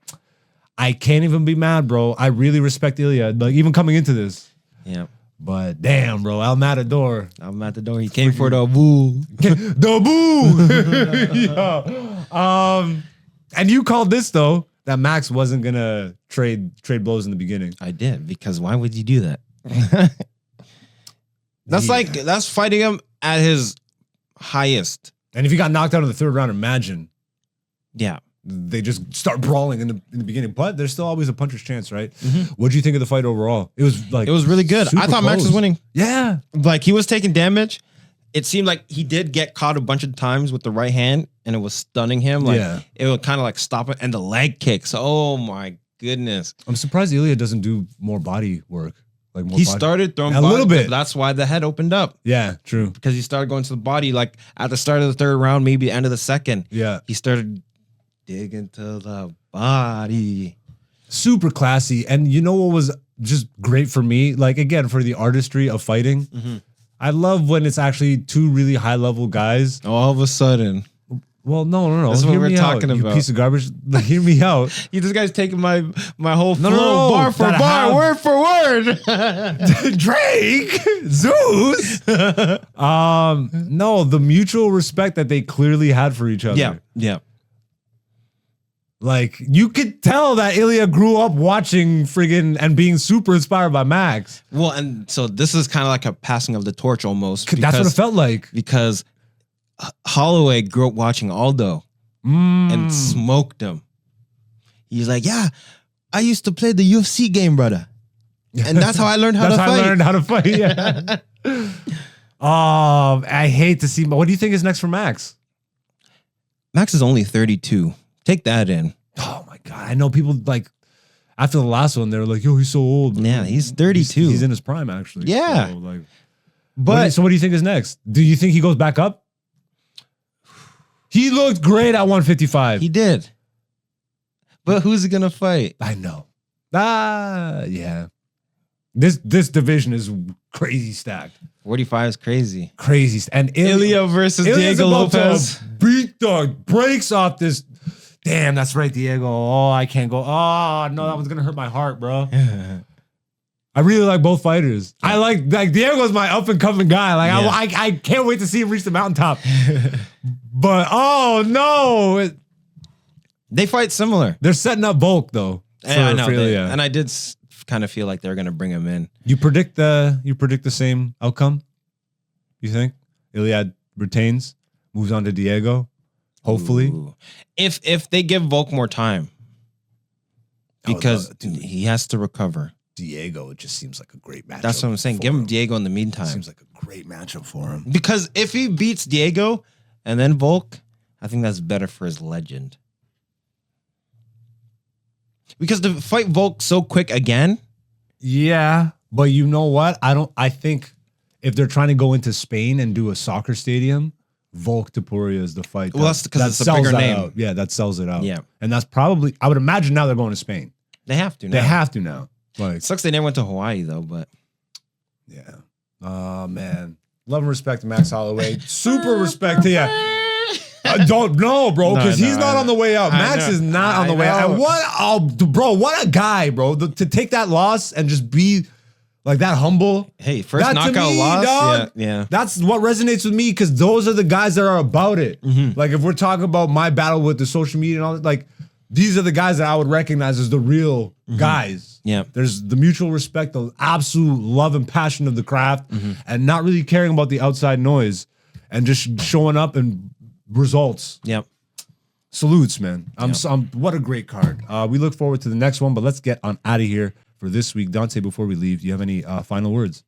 I can't even be mad, bro. I really respect Ilya. Like even coming into this. Yeah. But damn, bro, El Matador. I'm at the door. He came for the woo. The boo. Yeah. And you called this though that Max wasn't gonna trade blows in the beginning. I did, because why would you do that? That's fighting him at his highest. And if he got knocked out in the third round, imagine Yeah. they just start brawling in the beginning. But there's still always a puncher's chance, right? What do you think of the fight overall? It was like It was really good. super I thought Max was close. winning. Yeah. Like he was taking damage. It seemed like he did get caught a bunch of times with the right hand, and it was stunning him. Like Yeah. it would kind of like stop it, and the leg kicks. Oh my goodness! I'm surprised Ilya doesn't do more body work. Like more He body- started throwing A body, little bit. That's why the head opened up, Yeah, true. because he started going to the body. Like at the start of the third round, maybe end of the second, Yeah. he started digging to the body. Super classy. And you know what was just great for me? Like again, for the artistry of fighting. I love when it's actually two really high level guys. All of a sudden, Well, no. That's what Hear we're me talking out, you about. piece of garbage. Like, hear me out. this guy's taking my whole flow, no, bar for that bar, have- word for word. Drake, Zeus. No, the mutual respect that they clearly had for each other. yeah. Like you could tell that Ilya grew up watching friggin' and being super inspired by Max. Well, and so this is kind of like a passing of the torch almost. That's what it felt like. Because Holloway grew up watching Aldo and smoked him. He's like, yeah, I used to play the UFC game, brother. And that's how I learned how to That's fight. how I learned how to fight. Yeah. I hate to see. What do you think is next for Max? Max is only 32. Take that in. Oh my god! I know people like after the last one, they were like, "Yo, he's so old." Yeah, he's 32. He's in his prime, actually. Yeah. So, like, But so what do you think is next? Do you think he goes back up? He looked great at 155. he did. But who's he gonna fight? I know. Yeah. This division is crazy stacked. 45 is crazy. Crazy. And Ilya versus Ilya's Diego about to Lopez. beat the brakes off this. Damn, that's right, Diego. Oh, I can't go. Oh, no, that one's going to hurt my heart, bro. I really like both fighters. I like Diego's my up and coming guy. Like Yeah. I can't wait to see him reach the mountaintop. But oh no, They fight similar. they're setting up Volk though. Yeah, I know. for Ilya. And I did kind of feel like they're gonna bring him in. You predict the same outcome? You think Ilya retains, moves on to Diego, hopefully. Ooh. If they give Volk more time, because he has to recover. Diego, it just seems like a great matchup. That's what I'm saying. for Give him him. Diego in the meantime. Seems like a great matchup for him. Because if he beats Diego and then Volk, I think that's better for his legend. Because to fight Volk so quick again, Yeah, but you know what? I think if they're trying to go into Spain and do a soccer stadium, Volk Topuria is the fight. Well, that's because it's a sells bigger that name. out. Yeah, that sells it out. Yeah. And that's probably, I would imagine now they're going to Spain. they have to. Now. They have to now. Like, It sucks they never went to Hawaii though, but yeah. Oh, man. Love and respect to Max Holloway. Super respect to you. I don't know, bro, because he's not on the way out. I Max know. is not on the I way out. know. And what a guy, bro. To take that loss and just be like that humble. hey, first That to knockout me, loss. dog, Yeah. That's what resonates with me because those are the guys that are about it. Mm-hmm. Like if we're talking about my battle with the social media and all that, like these are the guys that I would recognize as the real guys. Mm-hmm. Yeah. There's the mutual respect, the absolute love and passion of the craft, Mm-hmm. and not really caring about the outside noise and just showing up and results. Yep. Salutes, man. What a great card. We look forward to the next one, but let's get on out of here for this week. Dante, before we leave, do you have any final words?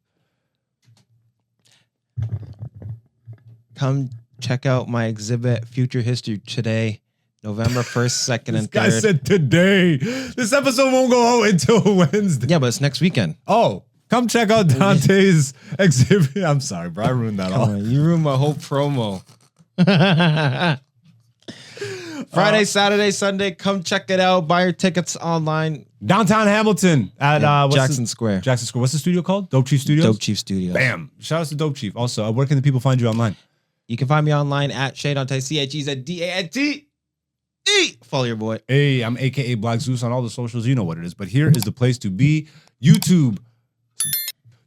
Come check out my exhibit, Future History, today, November 1st, 2nd, and 3rd. Guy said today. This episode won't go out until Wednesday. Yeah, but it's next weekend. Oh, Come check out Dante's exhibit. I'm sorry, bro. I ruined that all. You ruined my whole promo. Friday, Saturday, Sunday. Come check it out. Buy your tickets online. Downtown Hamilton at Jackson Square. Jackson Square. What's the studio called? Dope Chief Studios? Dope Chief Studios. Bam. Shout out to Dope Chief. Also, where can the people find you online? You can find me online at Dante, CHEZDANTE. Follow your boy. Hey, I'm AKA Black Zeus on all the socials. You know what it is. But here is the place to be. YouTube.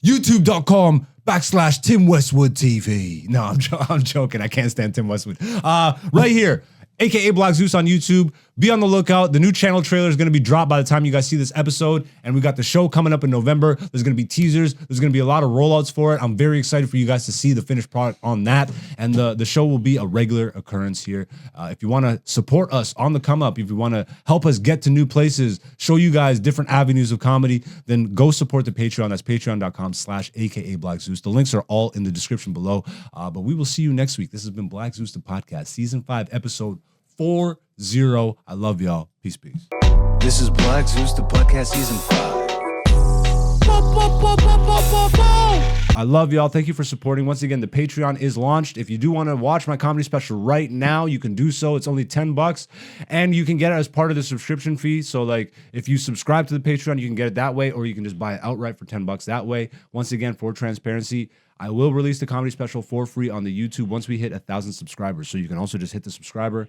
YouTube.com/Tim Westwood TV. No, I'm joking. I can't stand Tim Westwood. Right here. AKA Black Zeus on YouTube. Be on the lookout. The new channel trailer is going to be dropped by the time you guys see this episode. And we got the show coming up in November. There's going to be teasers. There's going to be a lot of rollouts for it. I'm very excited for you guys to see the finished product on that. And the show will be a regular occurrence here. If you want to support us on the come up, if you want to help us get to new places, show you guys different avenues of comedy, then go support the Patreon. That's patreon.com/AKA Black Zeus. The links are all in the description below. But we will see you next week. This has been Black Zeus, the podcast, season 5, episode 40. I love y'all. Peace. This is Black Zeus, the podcast, season 5. I love y'all. Thank you for supporting. Once again, the Patreon is launched. If you do want to watch my comedy special right now, you can do so. It's only $10 and you can get it as part of the subscription fee. So like if you subscribe to the Patreon, you can get it that way, or you can just buy it outright for $10 that way. Once again, for transparency, I will release the comedy special for free on the YouTube once we hit 1,000 subscribers. So you can also just hit the subscriber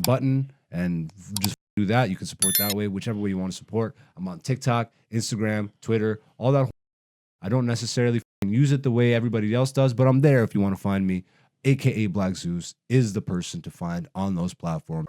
button and just do that. You can support that way, whichever way you want to support. I'm on TikTok, Instagram, Twitter, all that. I don't necessarily use it the way everybody else does, but I'm there if you want to find me. AKA Black Zeus is the person to find on those platforms.